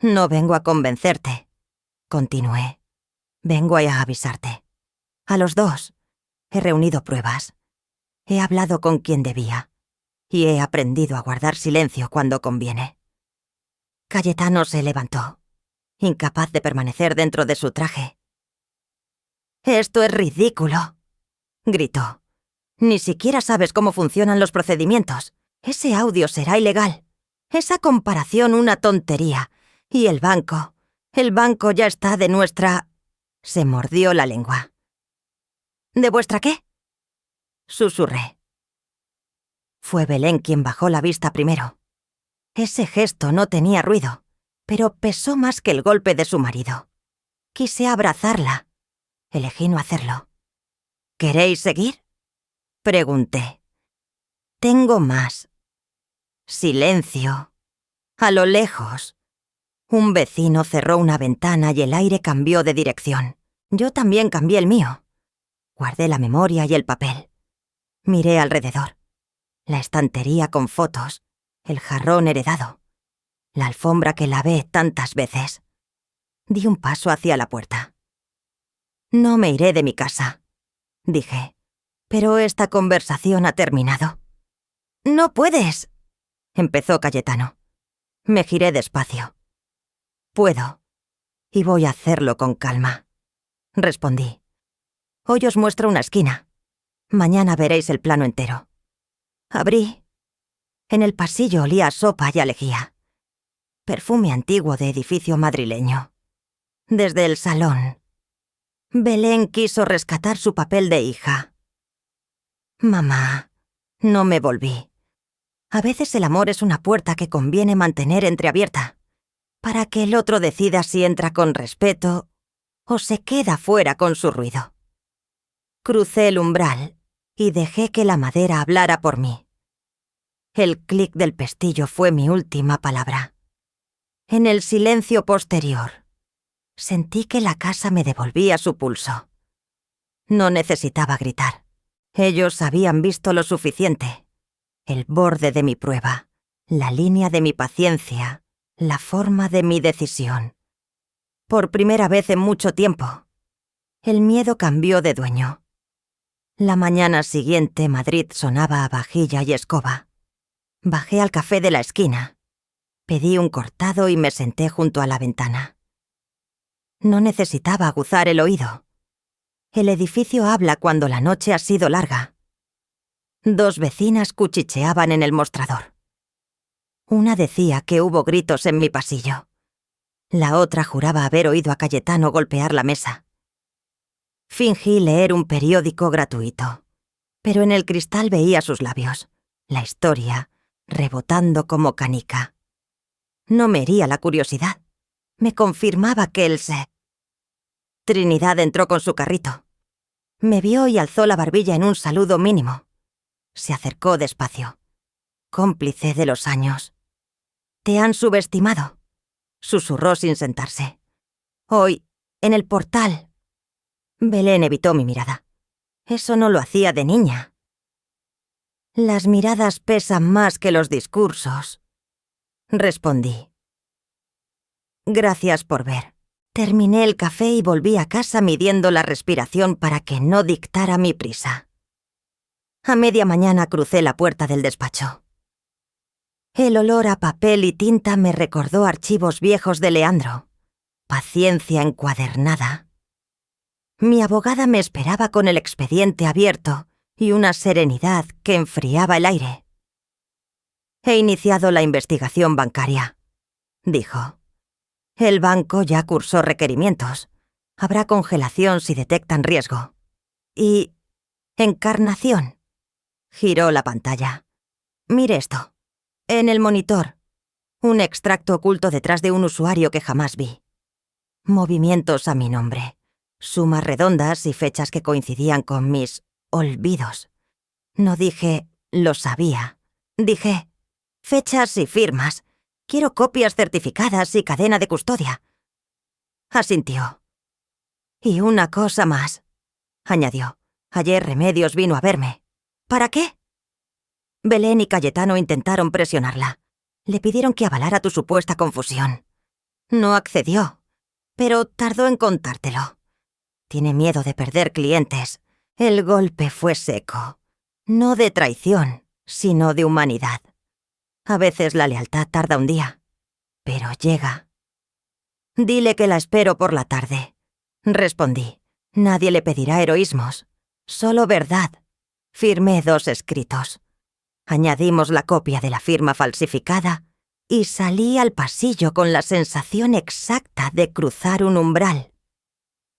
No vengo a convencerte, continué. Vengo a avisarte. A los dos he reunido pruebas. He hablado con quien debía y he aprendido a guardar silencio cuando conviene. Cayetano se levantó, incapaz de permanecer dentro de su traje. «Esto es ridículo», gritó. «Ni siquiera sabes cómo funcionan los procedimientos. Ese audio será ilegal. Esa comparación una tontería. Y el banco ya está de nuestra...» Se mordió la lengua. «¿De vuestra qué?», susurré. Fue Belén quien bajó la vista primero. Ese gesto no tenía ruido, pero pesó más que el golpe de su marido. Quise abrazarla. Elegí no hacerlo. «¿Queréis seguir?», pregunté. «Tengo más». Silencio. A lo lejos. Un vecino cerró una ventana y el aire cambió de dirección. Yo también cambié el mío. Guardé la memoria y el papel. Miré alrededor. La estantería con fotos, el jarrón heredado, la alfombra que lavé tantas veces. Di un paso hacia la puerta. «No me iré de mi casa», dije, «pero esta conversación ha terminado». «No puedes», empezó Cayetano. Me giré despacio. «Puedo, y voy a hacerlo con calma», respondí. «Hoy os muestro una esquina. Mañana veréis el plano entero». Abrí. En el pasillo olía a sopa y a lejía. Perfume antiguo de edificio madrileño. Desde el salón, Belén quiso rescatar su papel de hija. «Mamá», no me volví. A veces el amor es una puerta que conviene mantener entreabierta, para que el otro decida si entra con respeto o se queda fuera con su ruido. Crucé el umbral y dejé que la madera hablara por mí. El clic del pestillo fue mi última palabra. En el silencio posterior, sentí que la casa me devolvía su pulso. No necesitaba gritar. Ellos habían visto lo suficiente. El borde de mi prueba, la línea de mi paciencia, la forma de mi decisión. Por primera vez en mucho tiempo, el miedo cambió de dueño. La mañana siguiente Madrid sonaba a vajilla y escoba. Bajé al café de la esquina, pedí un cortado y me senté junto a la ventana. No necesitaba aguzar el oído. El edificio habla cuando la noche ha sido larga. Dos vecinas cuchicheaban en el mostrador. Una decía que hubo gritos en mi pasillo. La otra juraba haber oído a Cayetano golpear la mesa. Fingí leer un periódico gratuito, pero en el cristal veía sus labios, la historia, rebotando como canica. No me hería la curiosidad. Me confirmaba que el se... Trinidad entró con su carrito. Me vio y alzó la barbilla en un saludo mínimo. Se acercó despacio, cómplice de los años. «Te han subestimado», susurró sin sentarse. «Hoy, en el portal». Belén evitó mi mirada. Eso no lo hacía de niña. «Las miradas pesan más que los discursos», respondí. «Gracias por ver». Terminé el café y volví a casa midiendo la respiración para que no dictara mi prisa. A media mañana crucé la puerta del despacho. El olor a papel y tinta me recordó archivos viejos de Leandro. Paciencia encuadernada. Mi abogada me esperaba con el expediente abierto y una serenidad que enfriaba el aire. «He iniciado la investigación bancaria», dijo. «El banco ya cursó requerimientos. Habrá congelación si detectan riesgo. Y... encarnación». Giró la pantalla. «Mire esto. En el monitor. Un extracto oculto detrás de un usuario que jamás vi. Movimientos a mi nombre. Sumas redondas y fechas que coincidían con mis olvidos. No dije lo sabía. Dije fechas y firmas. Quiero copias certificadas y cadena de custodia. Asintió. Y una cosa más, añadió. Ayer Remedios vino a verme. ¿Para qué? Belén y Cayetano intentaron presionarla. Le pidieron que avalara tu supuesta confusión. No accedió, pero tardó en contártelo. Tiene miedo de perder clientes. El golpe fue seco. No de traición, sino de humanidad. A veces la lealtad tarda un día, pero llega. Dile que la espero por la tarde. Respondí. Nadie le pedirá heroísmos, solo verdad. Firmé 2 escritos. Añadimos la copia de la firma falsificada y salí al pasillo con la sensación exacta de cruzar un umbral.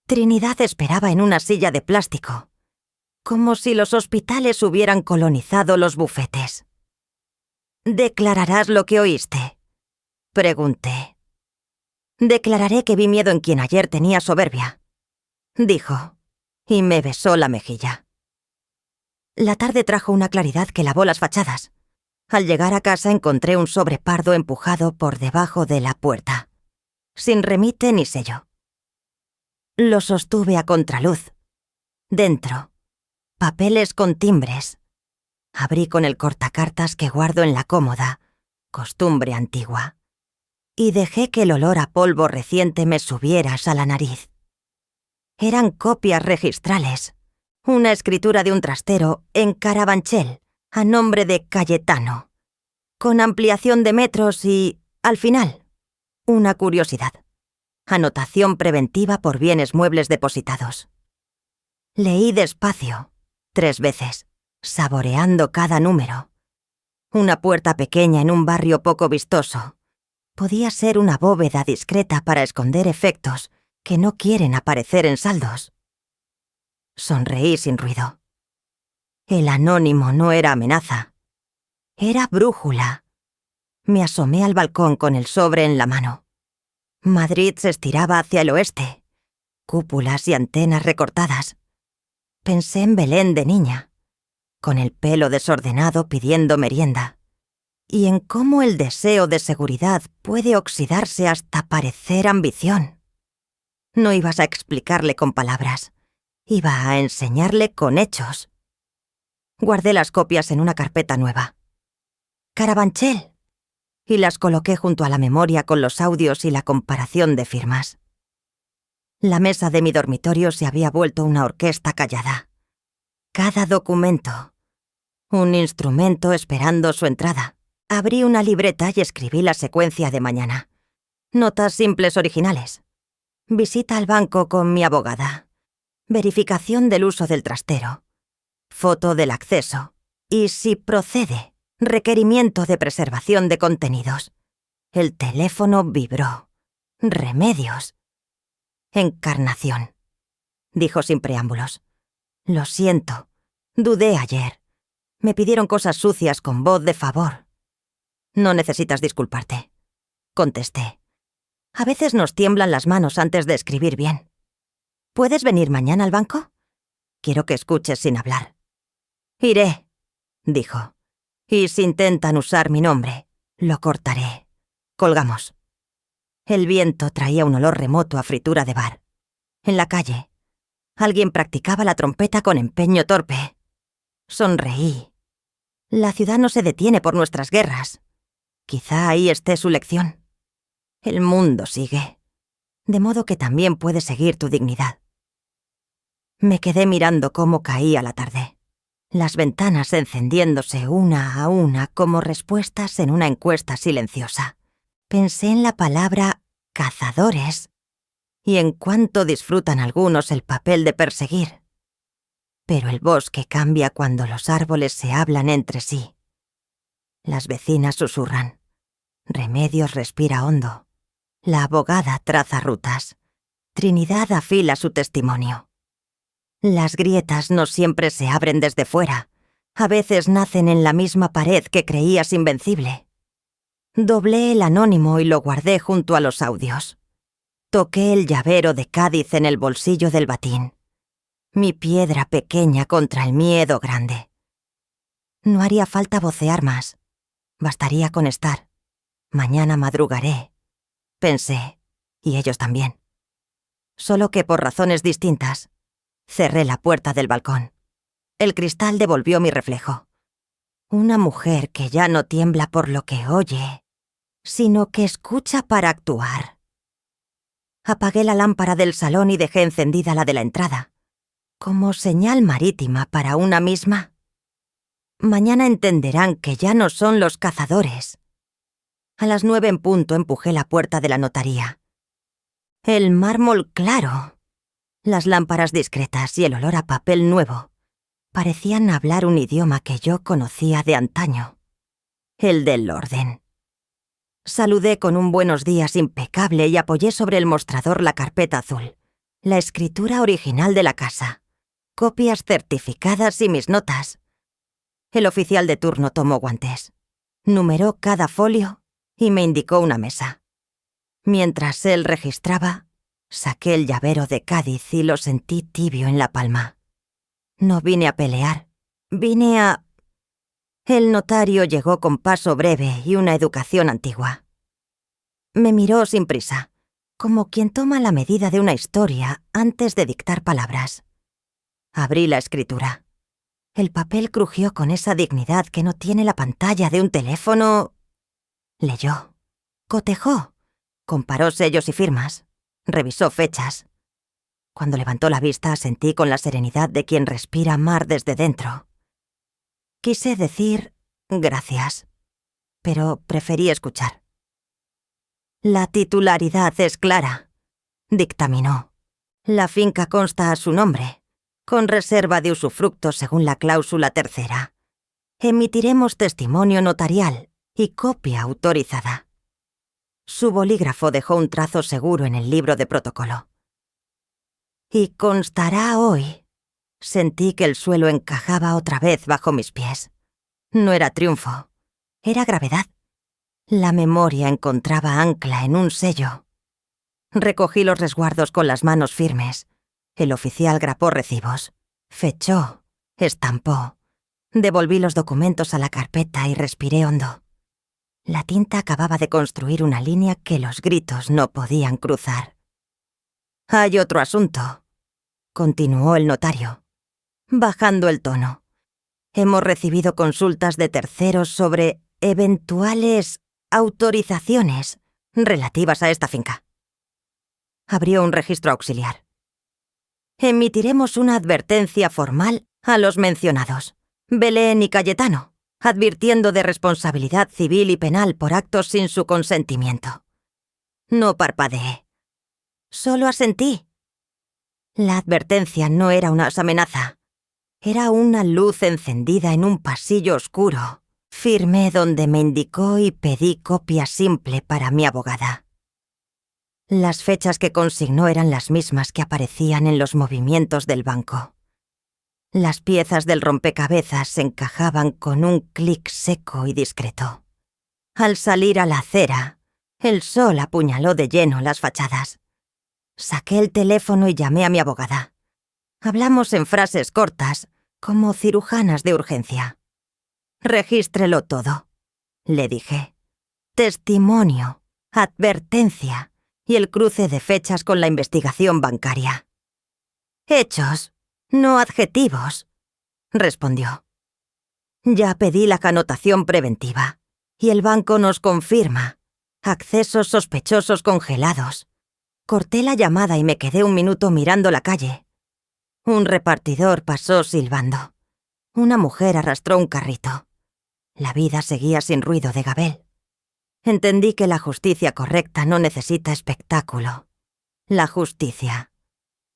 Trinidad esperaba en una silla de plástico, como si los hospitales hubieran colonizado los bufetes. ¿Declararás lo que oíste?, pregunté. Declararé que vi miedo en quien ayer tenía soberbia, dijo, y me besó la mejilla. La tarde trajo una claridad que lavó las fachadas. Al llegar a casa encontré un sobre pardo empujado por debajo de la puerta, sin remite ni sello. Lo sostuve a contraluz. Dentro, papeles con timbres. Abrí con el cortacartas que guardo en la cómoda, costumbre antigua, y dejé que el olor a polvo reciente me subiera a la nariz. Eran copias registrales, una escritura de un trastero en Carabanchel, a nombre de Cayetano, con ampliación de metros y, al final, una curiosidad. Anotación preventiva por bienes muebles depositados. Leí despacio, 3 veces, saboreando cada número. Una puerta pequeña en un barrio poco vistoso. Podía ser una bóveda discreta para esconder efectos que no quieren aparecer en saldos. Sonreí sin ruido. El anónimo no era amenaza. Era brújula. Me asomé al balcón con el sobre en la mano. Madrid se estiraba hacia el oeste. Cúpulas y antenas recortadas. Pensé en Belén de niña, con el pelo desordenado pidiendo merienda, y en cómo el deseo de seguridad puede oxidarse hasta parecer ambición. No ibas a explicarle con palabras, iba a enseñarle con hechos. Guardé las copias en una carpeta nueva. Carabanchel. Y las coloqué junto a la memoria con los audios y la comparación de firmas. La mesa de mi dormitorio se había vuelto una orquesta callada. Cada documento, un instrumento esperando su entrada. Abrí una libreta y escribí la secuencia de mañana. Notas simples originales. Visita al banco con mi abogada. Verificación del uso del trastero. Foto del acceso. Y si procede, requerimiento de preservación de contenidos. El teléfono vibró. Remedios. Encarnación, dijo sin preámbulos. Lo siento. Dudé ayer. Me pidieron cosas sucias con voz de favor. No necesitas disculparte, contesté. A veces nos tiemblan las manos antes de escribir bien. ¿Puedes venir mañana al banco? Quiero que escuches sin hablar. Iré, dijo. Y si intentan usar mi nombre, lo cortaré. Colgamos. El viento traía un olor remoto a fritura de bar. En la calle, alguien practicaba la trompeta con empeño torpe. Sonreí. La ciudad no se detiene por nuestras guerras. Quizá ahí esté su lección. El mundo sigue, de modo que también puede seguir tu dignidad. Me quedé mirando cómo caía la tarde. Las ventanas encendiéndose una a una como respuestas en una encuesta silenciosa. Pensé en la palabra cazadores y en cuánto disfrutan algunos el papel de perseguir. Pero el bosque cambia cuando los árboles se hablan entre sí. Las vecinas susurran. Remedios respira hondo. La abogada traza rutas. Trinidad afila su testimonio. Las grietas no siempre se abren desde fuera. A veces nacen en la misma pared que creías invencible. Doblé el anónimo y lo guardé junto a los audios. Toqué el llavero de Cádiz en el bolsillo del batín. Mi piedra pequeña contra el miedo grande. No haría falta vocear más. Bastaría con estar. Mañana madrugaré, pensé, y ellos también. Solo que por razones distintas, cerré la puerta del balcón. El cristal devolvió mi reflejo. Una mujer que ya no tiembla por lo que oye, sino que escucha para actuar. Apagué la lámpara del salón y dejé encendida la de la entrada, como señal marítima para una misma. Mañana entenderán que ya no son los cazadores. A las 9 en punto empujé la puerta de la notaría. El mármol claro, las lámparas discretas y el olor a papel nuevo parecían hablar un idioma que yo conocía de antaño, el del orden. Saludé con un buenos días impecable y apoyé sobre el mostrador la carpeta azul, la escritura original de la casa, copias certificadas y mis notas. El oficial de turno tomó guantes, numeró cada folio y me indicó una mesa. Mientras él registraba, saqué el llavero de Cádiz y lo sentí tibio en la palma. No vine a pelear, vine a... El notario llegó con paso breve y una educación antigua. Me miró sin prisa, como quien toma la medida de una historia antes de dictar palabras. Abrí la escritura. El papel crujió con esa dignidad que no tiene la pantalla de un teléfono. Leyó, cotejó, comparó sellos y firmas, revisó fechas. Cuando levantó la vista sentí con la serenidad de quien respira mar desde dentro. Quise decir gracias, pero preferí escuchar. La titularidad es clara, dictaminó. La finca consta a su nombre, con reserva de usufructo según la cláusula tercera. Emitiremos testimonio notarial y copia autorizada. Su bolígrafo dejó un trazo seguro en el libro de protocolo. Y constará hoy. Sentí que el suelo encajaba otra vez bajo mis pies. No era triunfo, era gravedad. La memoria encontraba ancla en un sello. Recogí los resguardos con las manos firmes. El oficial grapó recibos, fechó, estampó. Devolví los documentos a la carpeta y respiré hondo. La tinta acababa de construir una línea que los gritos no podían cruzar. «Hay otro asunto», continuó el notario, bajando el tono. «Hemos recibido consultas de terceros sobre eventuales autorizaciones relativas a esta finca». Abrió un registro auxiliar. «Emitiremos una advertencia formal a los mencionados, Belén y Cayetano, advirtiendo de responsabilidad civil y penal por actos sin su consentimiento». No parpadeé. Solo asentí. La advertencia no era una amenaza. Era una luz encendida en un pasillo oscuro. Firmé donde me indicó y pedí copia simple para mi abogada. Las fechas que consignó eran las mismas que aparecían en los movimientos del banco. Las piezas del rompecabezas se encajaban con un clic seco y discreto. Al salir a la acera, el sol apuñaló de lleno las fachadas. Saqué el teléfono y llamé a mi abogada. Hablamos en frases cortas, como cirujanas de urgencia. «Regístrelo todo», le dije. «Testimonio, advertencia y el cruce de fechas con la investigación bancaria». «Hechos, no adjetivos», respondió. «Ya pedí la canotación preventiva y el banco nos confirma. Accesos sospechosos congelados». Corté la llamada y me quedé un minuto mirando la calle. Un repartidor pasó silbando. Una mujer arrastró un carrito. La vida seguía sin ruido de gabel. Entendí que la justicia correcta no necesita espectáculo. La justicia,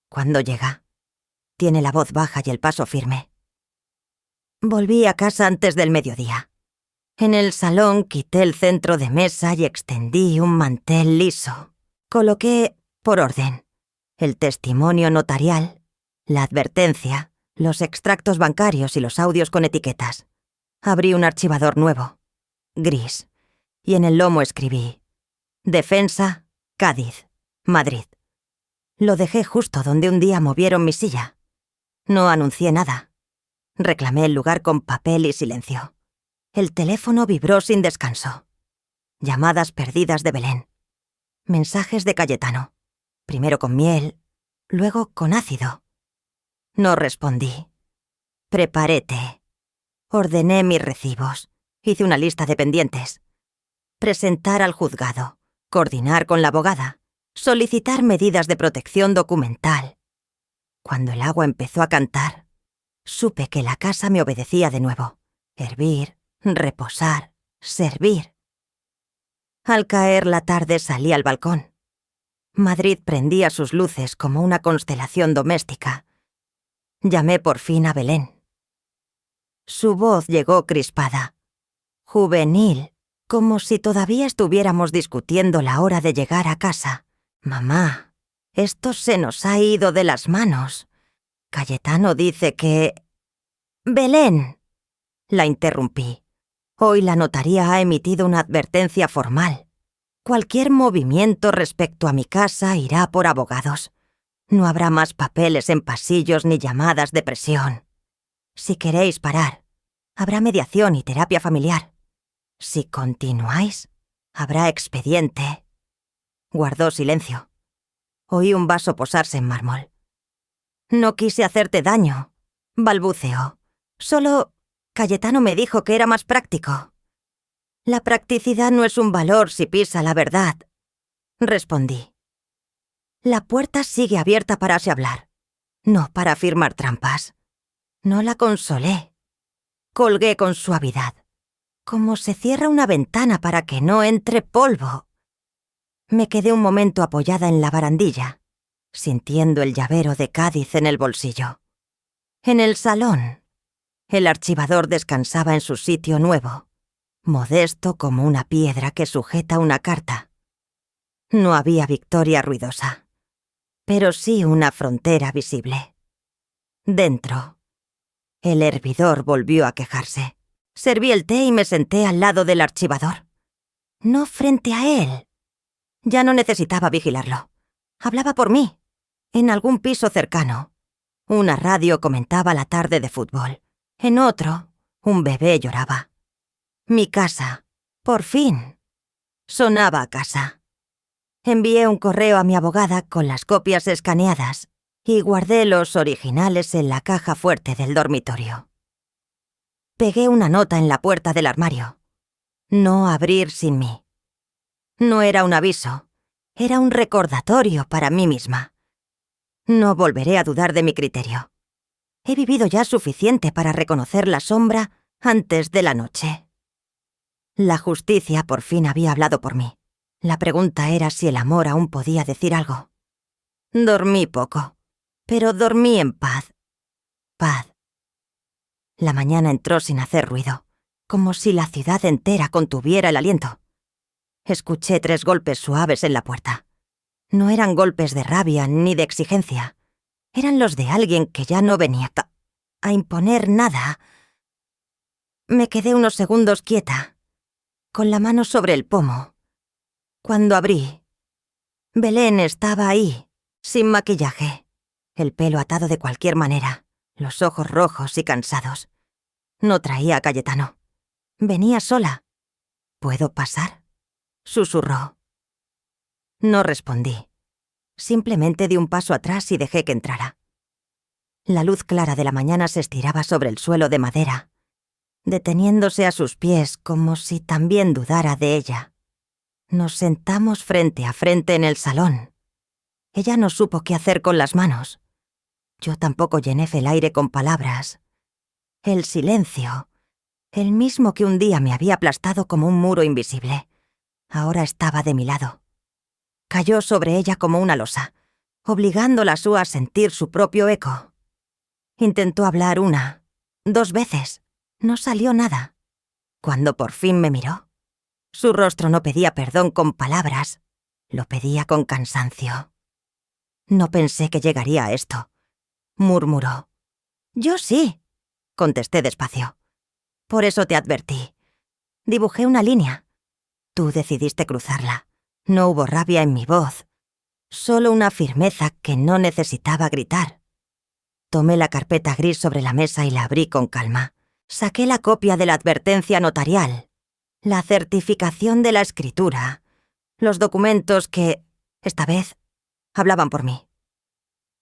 cuando llega, tiene la voz baja y el paso firme. Volví a casa antes del mediodía. En el salón quité el centro de mesa y extendí un mantel liso. Coloqué, por orden, el testimonio notarial, la advertencia, los extractos bancarios y los audios con etiquetas. Abrí un archivador nuevo, gris, y en el lomo escribí: Defensa, Cádiz, Madrid. Lo dejé justo donde un día movieron mi silla. No anuncié nada. Reclamé el lugar con papel y silencio. El teléfono vibró sin descanso. llamadas perdidas de Belén, mensajes de Cayetano, primero con miel, luego con ácido. No respondí. Preparé té. Ordené mis recibos. Hice una lista de pendientes. Presentar al juzgado. Coordinar con la abogada. Solicitar medidas de protección documental. Cuando el agua empezó a cantar, supe que la casa me obedecía de nuevo. Hervir, reposar, servir. Al caer la tarde salí al balcón. Madrid prendía sus luces como una constelación doméstica. Llamé por fin a Belén. Su voz llegó crispada, juvenil, como si todavía estuviéramos discutiendo la hora de llegar a casa. «Mamá, esto se nos ha ido de las manos. Cayetano dice que...» «Belén», la interrumpí. «Hoy la notaría ha emitido una advertencia formal. Cualquier movimiento respecto a mi casa irá por abogados. No habrá más papeles en pasillos ni llamadas de presión. Si queréis parar, habrá mediación y terapia familiar. Si continuáis, habrá expediente». Guardó silencio. Oí un vaso posarse en mármol. «No quise hacerte daño», balbuceó. «Solo Cayetano me dijo que era más práctico». «La practicidad no es un valor si pisa la verdad», respondí. «La puerta sigue abierta para así hablar, no para firmar trampas». No la consolé. Colgué con suavidad, como se cierra una ventana para que no entre polvo. Me quedé un momento apoyada en la barandilla, sintiendo el llavero de Cádiz en el bolsillo. En el salón, el archivador descansaba en su sitio nuevo, modesto como una piedra que sujeta una carta. No había victoria ruidosa, pero sí una frontera visible. Dentro, el hervidor volvió a quejarse. Serví el té y me senté al lado del archivador. No frente a él. Ya no necesitaba vigilarlo. Hablaba por mí, en algún piso cercano. Una radio comentaba la tarde de fútbol. En otro, un bebé lloraba. Mi casa, por fin, sonaba a casa. Envié un correo a mi abogada con las copias escaneadas y guardé los originales en la caja fuerte del dormitorio. Pegué una nota en la puerta del armario. No abrir sin mí. No era un aviso, era un recordatorio para mí misma. No volveré a dudar de mi criterio. He vivido ya suficiente para reconocer la sombra antes de la noche. La justicia por fin había hablado por mí. La pregunta era si el amor aún podía decir algo. Dormí poco, pero dormí en paz. Paz. La mañana entró sin hacer ruido, como si la ciudad entera contuviera el aliento. Escuché 3 golpes suaves en la puerta. No eran golpes de rabia ni de exigencia. Eran los de alguien que ya no venía a imponer nada. Me quedé unos segundos quieta, con la mano sobre el pomo. Cuando abrí, Belén estaba ahí, sin maquillaje, el pelo atado de cualquier manera, los ojos rojos y cansados. No traía a Cayetano. Venía sola. ¿Puedo pasar?, susurró. No respondí. Simplemente di un paso atrás y dejé que entrara. La luz clara de la mañana se estiraba sobre el suelo de madera, deteniéndose a sus pies como si también dudara de ella. Nos sentamos frente a frente en el salón. Ella no supo qué hacer con las manos. Yo tampoco llené el aire con palabras. El silencio, el mismo que un día me había aplastado como un muro invisible, ahora estaba de mi lado. Cayó sobre ella como una losa, obligándola a sentir su propio eco. Intentó hablar 1, 2 veces. No salió nada. Cuando por fin me miró, su rostro no pedía perdón con palabras, lo pedía con cansancio. No pensé que llegaría a esto, murmuró. Yo sí, contesté despacio. Por eso te advertí. Dibujé una línea. Tú decidiste cruzarla. No hubo rabia en mi voz, solo una firmeza que no necesitaba gritar. Tomé la carpeta gris sobre la mesa y la abrí con calma. Saqué la copia de la advertencia notarial. La certificación de la escritura. Los documentos que, esta vez, hablaban por mí.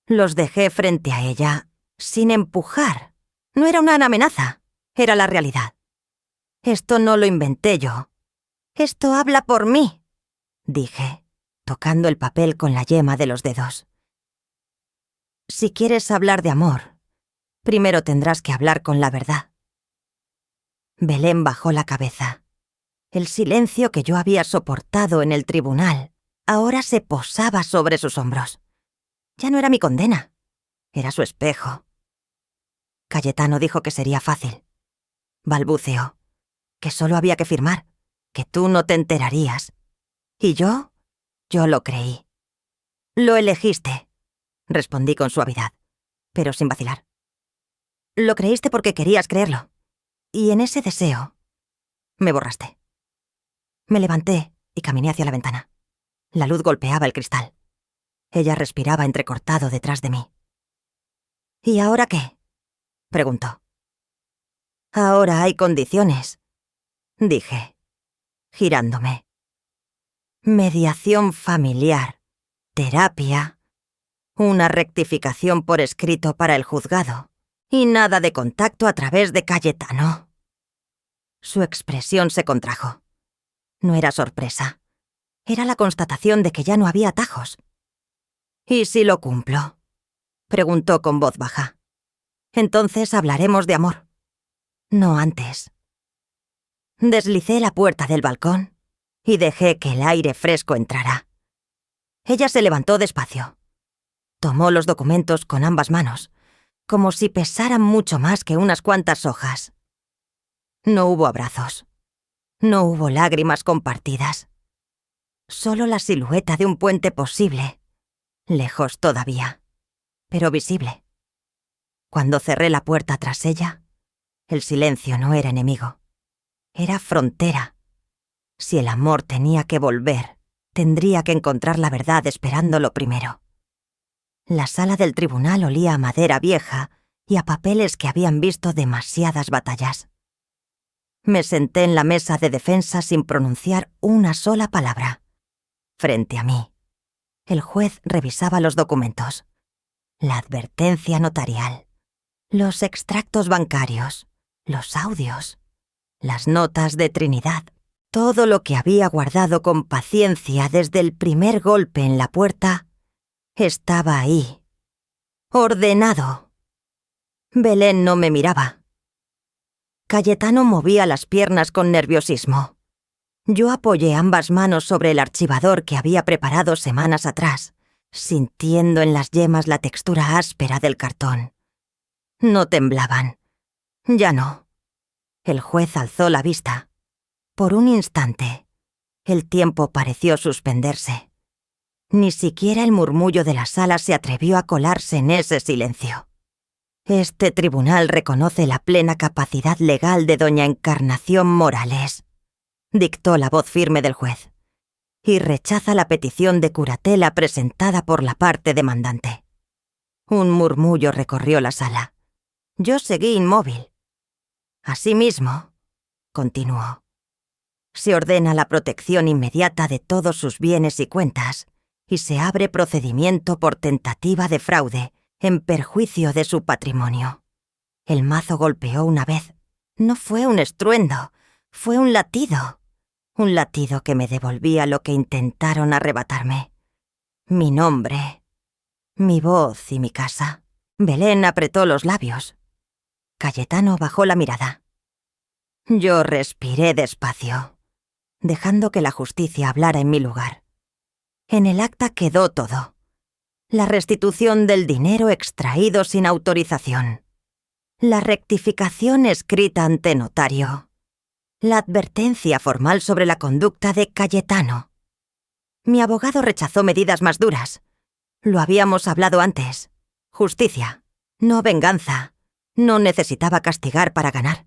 Los dejé frente a ella, sin empujar. No era una amenaza, era la realidad. Esto no lo inventé yo. Esto habla por mí, dije, tocando el papel con la yema de los dedos. Si quieres hablar de amor, primero tendrás que hablar con la verdad. Belén bajó la cabeza. El silencio que yo había soportado en el tribunal ahora se posaba sobre sus hombros. Ya no era mi condena, era su espejo. Cayetano dijo que sería fácil. Balbuceó, que solo había que firmar, que tú no te enterarías. Y yo lo creí. Lo elegiste, respondí con suavidad, pero sin vacilar. Lo creíste porque querías creerlo. Y en ese deseo, me borraste. Me levanté y caminé hacia la ventana. La luz golpeaba el cristal. Ella respiraba entrecortado detrás de mí. ¿Y ahora qué?, preguntó. Ahora hay condiciones, dije, girándome. Mediación familiar, terapia, una rectificación por escrito para el juzgado y nada de contacto a través de Cayetano. Su expresión se contrajo. No era sorpresa. Era la constatación de que ya no había atajos. ¿Y si lo cumplo?, preguntó con voz baja. Entonces hablaremos de amor. No antes. Deslicé la puerta del balcón y dejé que el aire fresco entrara. Ella se levantó despacio. Tomó los documentos con ambas manos, como si pesaran mucho más que unas cuantas hojas. No hubo abrazos. No hubo lágrimas compartidas. Solo la silueta de un puente posible, lejos todavía, pero visible. Cuando cerré la puerta tras ella, el silencio no era enemigo, era frontera. Si el amor tenía que volver, tendría que encontrar la verdad esperándolo primero. La sala del tribunal olía a madera vieja y a papeles que habían visto demasiadas batallas. Me senté en la mesa de defensa sin pronunciar una sola palabra. Frente a mí, el juez revisaba los documentos, la advertencia notarial, los extractos bancarios, los audios, las notas de Trinidad, todo lo que había guardado con paciencia desde el primer golpe en la puerta, estaba ahí, ordenado. Belén no me miraba. Cayetano movía las piernas con nerviosismo. Yo apoyé ambas manos sobre el archivador que había preparado semanas atrás, sintiendo en las yemas la textura áspera del cartón. No temblaban. Ya no. El juez alzó la vista. Por un instante, el tiempo pareció suspenderse. Ni siquiera el murmullo de la sala se atrevió a colarse en ese silencio. Este tribunal reconoce la plena capacidad legal de doña Encarnación Morales, dictó la voz firme del juez, y rechaza la petición de curatela presentada por la parte demandante. Un murmullo recorrió la sala. Yo seguí inmóvil. Asimismo, continuó, se ordena la protección inmediata de todos sus bienes y cuentas y se abre procedimiento por tentativa de fraude en perjuicio de su patrimonio. El mazo golpeó una vez. No fue un estruendo, fue un latido que me devolvía lo que intentaron arrebatarme. Mi nombre, mi voz y mi casa. Belén apretó los labios. Cayetano bajó la mirada. Yo respiré despacio, dejando que la justicia hablara en mi lugar. En el acta quedó todo. La restitución del dinero extraído sin autorización. La rectificación escrita ante notario. La advertencia formal sobre la conducta de Cayetano. Mi abogado rechazó medidas más duras. Lo habíamos hablado antes. Justicia, no venganza. No necesitaba castigar para ganar.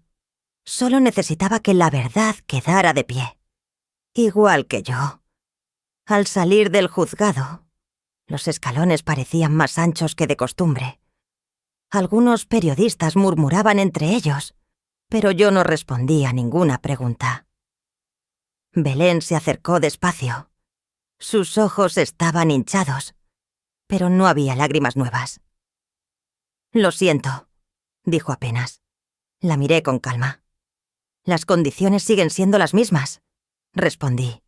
Solo necesitaba que la verdad quedara de pie. Igual que yo. Al salir del juzgado, los escalones parecían más anchos que de costumbre. Algunos periodistas murmuraban entre ellos, pero yo no respondía a ninguna pregunta. Belén se acercó despacio. Sus ojos estaban hinchados, pero no había lágrimas nuevas. «Lo siento», dijo apenas. La miré con calma. «Las condiciones siguen siendo las mismas», respondí.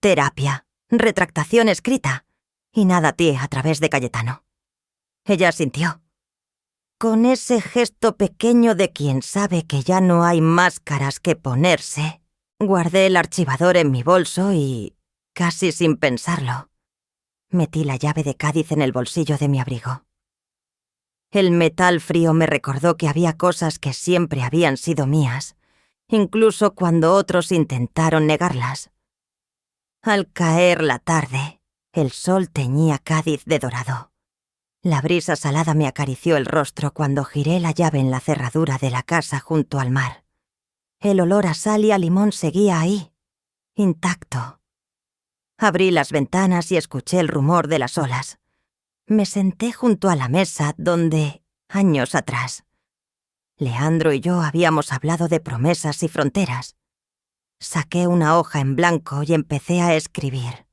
«Terapia, retractación escrita y nada a ti a través de Cayetano». Ella asintió. Con ese gesto pequeño de quien sabe que ya no hay máscaras que ponerse, guardé el archivador en mi bolso y, casi sin pensarlo, metí la llave de Cádiz en el bolsillo de mi abrigo. El metal frío me recordó que había cosas que siempre habían sido mías, incluso cuando otros intentaron negarlas. Al caer la tarde, el sol teñía Cádiz de dorado. La brisa salada me acarició el rostro cuando giré la llave en la cerradura de la casa junto al mar. El olor a sal y a limón seguía ahí, intacto. Abrí las ventanas y escuché el rumor de las olas. Me senté junto a la mesa donde, años atrás, Leandro y yo habíamos hablado de promesas y fronteras. Saqué una hoja en blanco y empecé a escribir.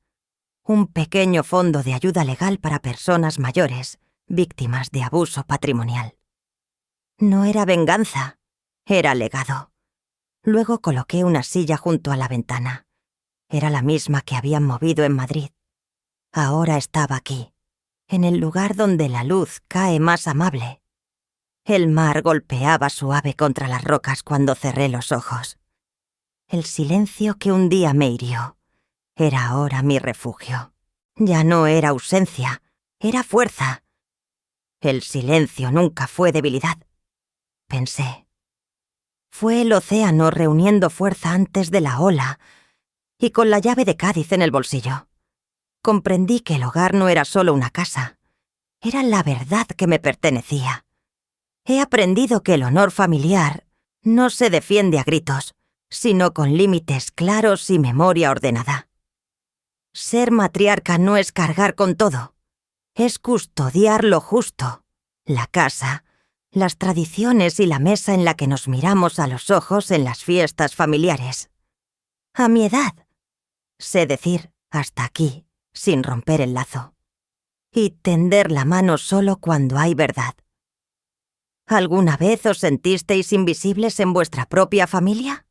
Un pequeño fondo de ayuda legal para personas mayores, víctimas de abuso patrimonial. No era venganza, era legado. Luego coloqué una silla junto a la ventana. Era la misma que habían movido en Madrid. Ahora estaba aquí, en el lugar donde la luz cae más amable. El mar golpeaba suave contra las rocas cuando cerré los ojos. El silencio que un día me hirió era ahora mi refugio. Ya no era ausencia, era fuerza. El silencio nunca fue debilidad, pensé. Fue el océano reuniendo fuerza antes de la ola y con la llave de Cádiz en el bolsillo. Comprendí que el hogar no era solo una casa, era la verdad que me pertenecía. He aprendido que el honor familiar no se defiende a gritos, sino con límites claros y memoria ordenada. Ser matriarca no es cargar con todo, es custodiar lo justo, la casa, las tradiciones y la mesa en la que nos miramos a los ojos en las fiestas familiares. A mi edad, sé decir hasta aquí, sin romper el lazo, y tender la mano solo cuando hay verdad. ¿Alguna vez os sentisteis invisibles en vuestra propia familia?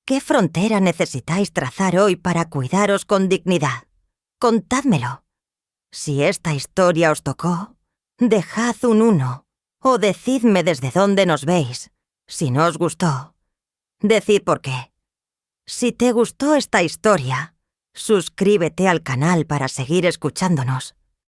¿Qué frontera necesitáis trazar hoy para cuidaros con dignidad? Contádmelo. Si esta historia os tocó, dejad un 1 o decidme desde dónde nos veis. Si no os gustó, decid por qué. Si te gustó esta historia, suscríbete al canal para seguir escuchándonos.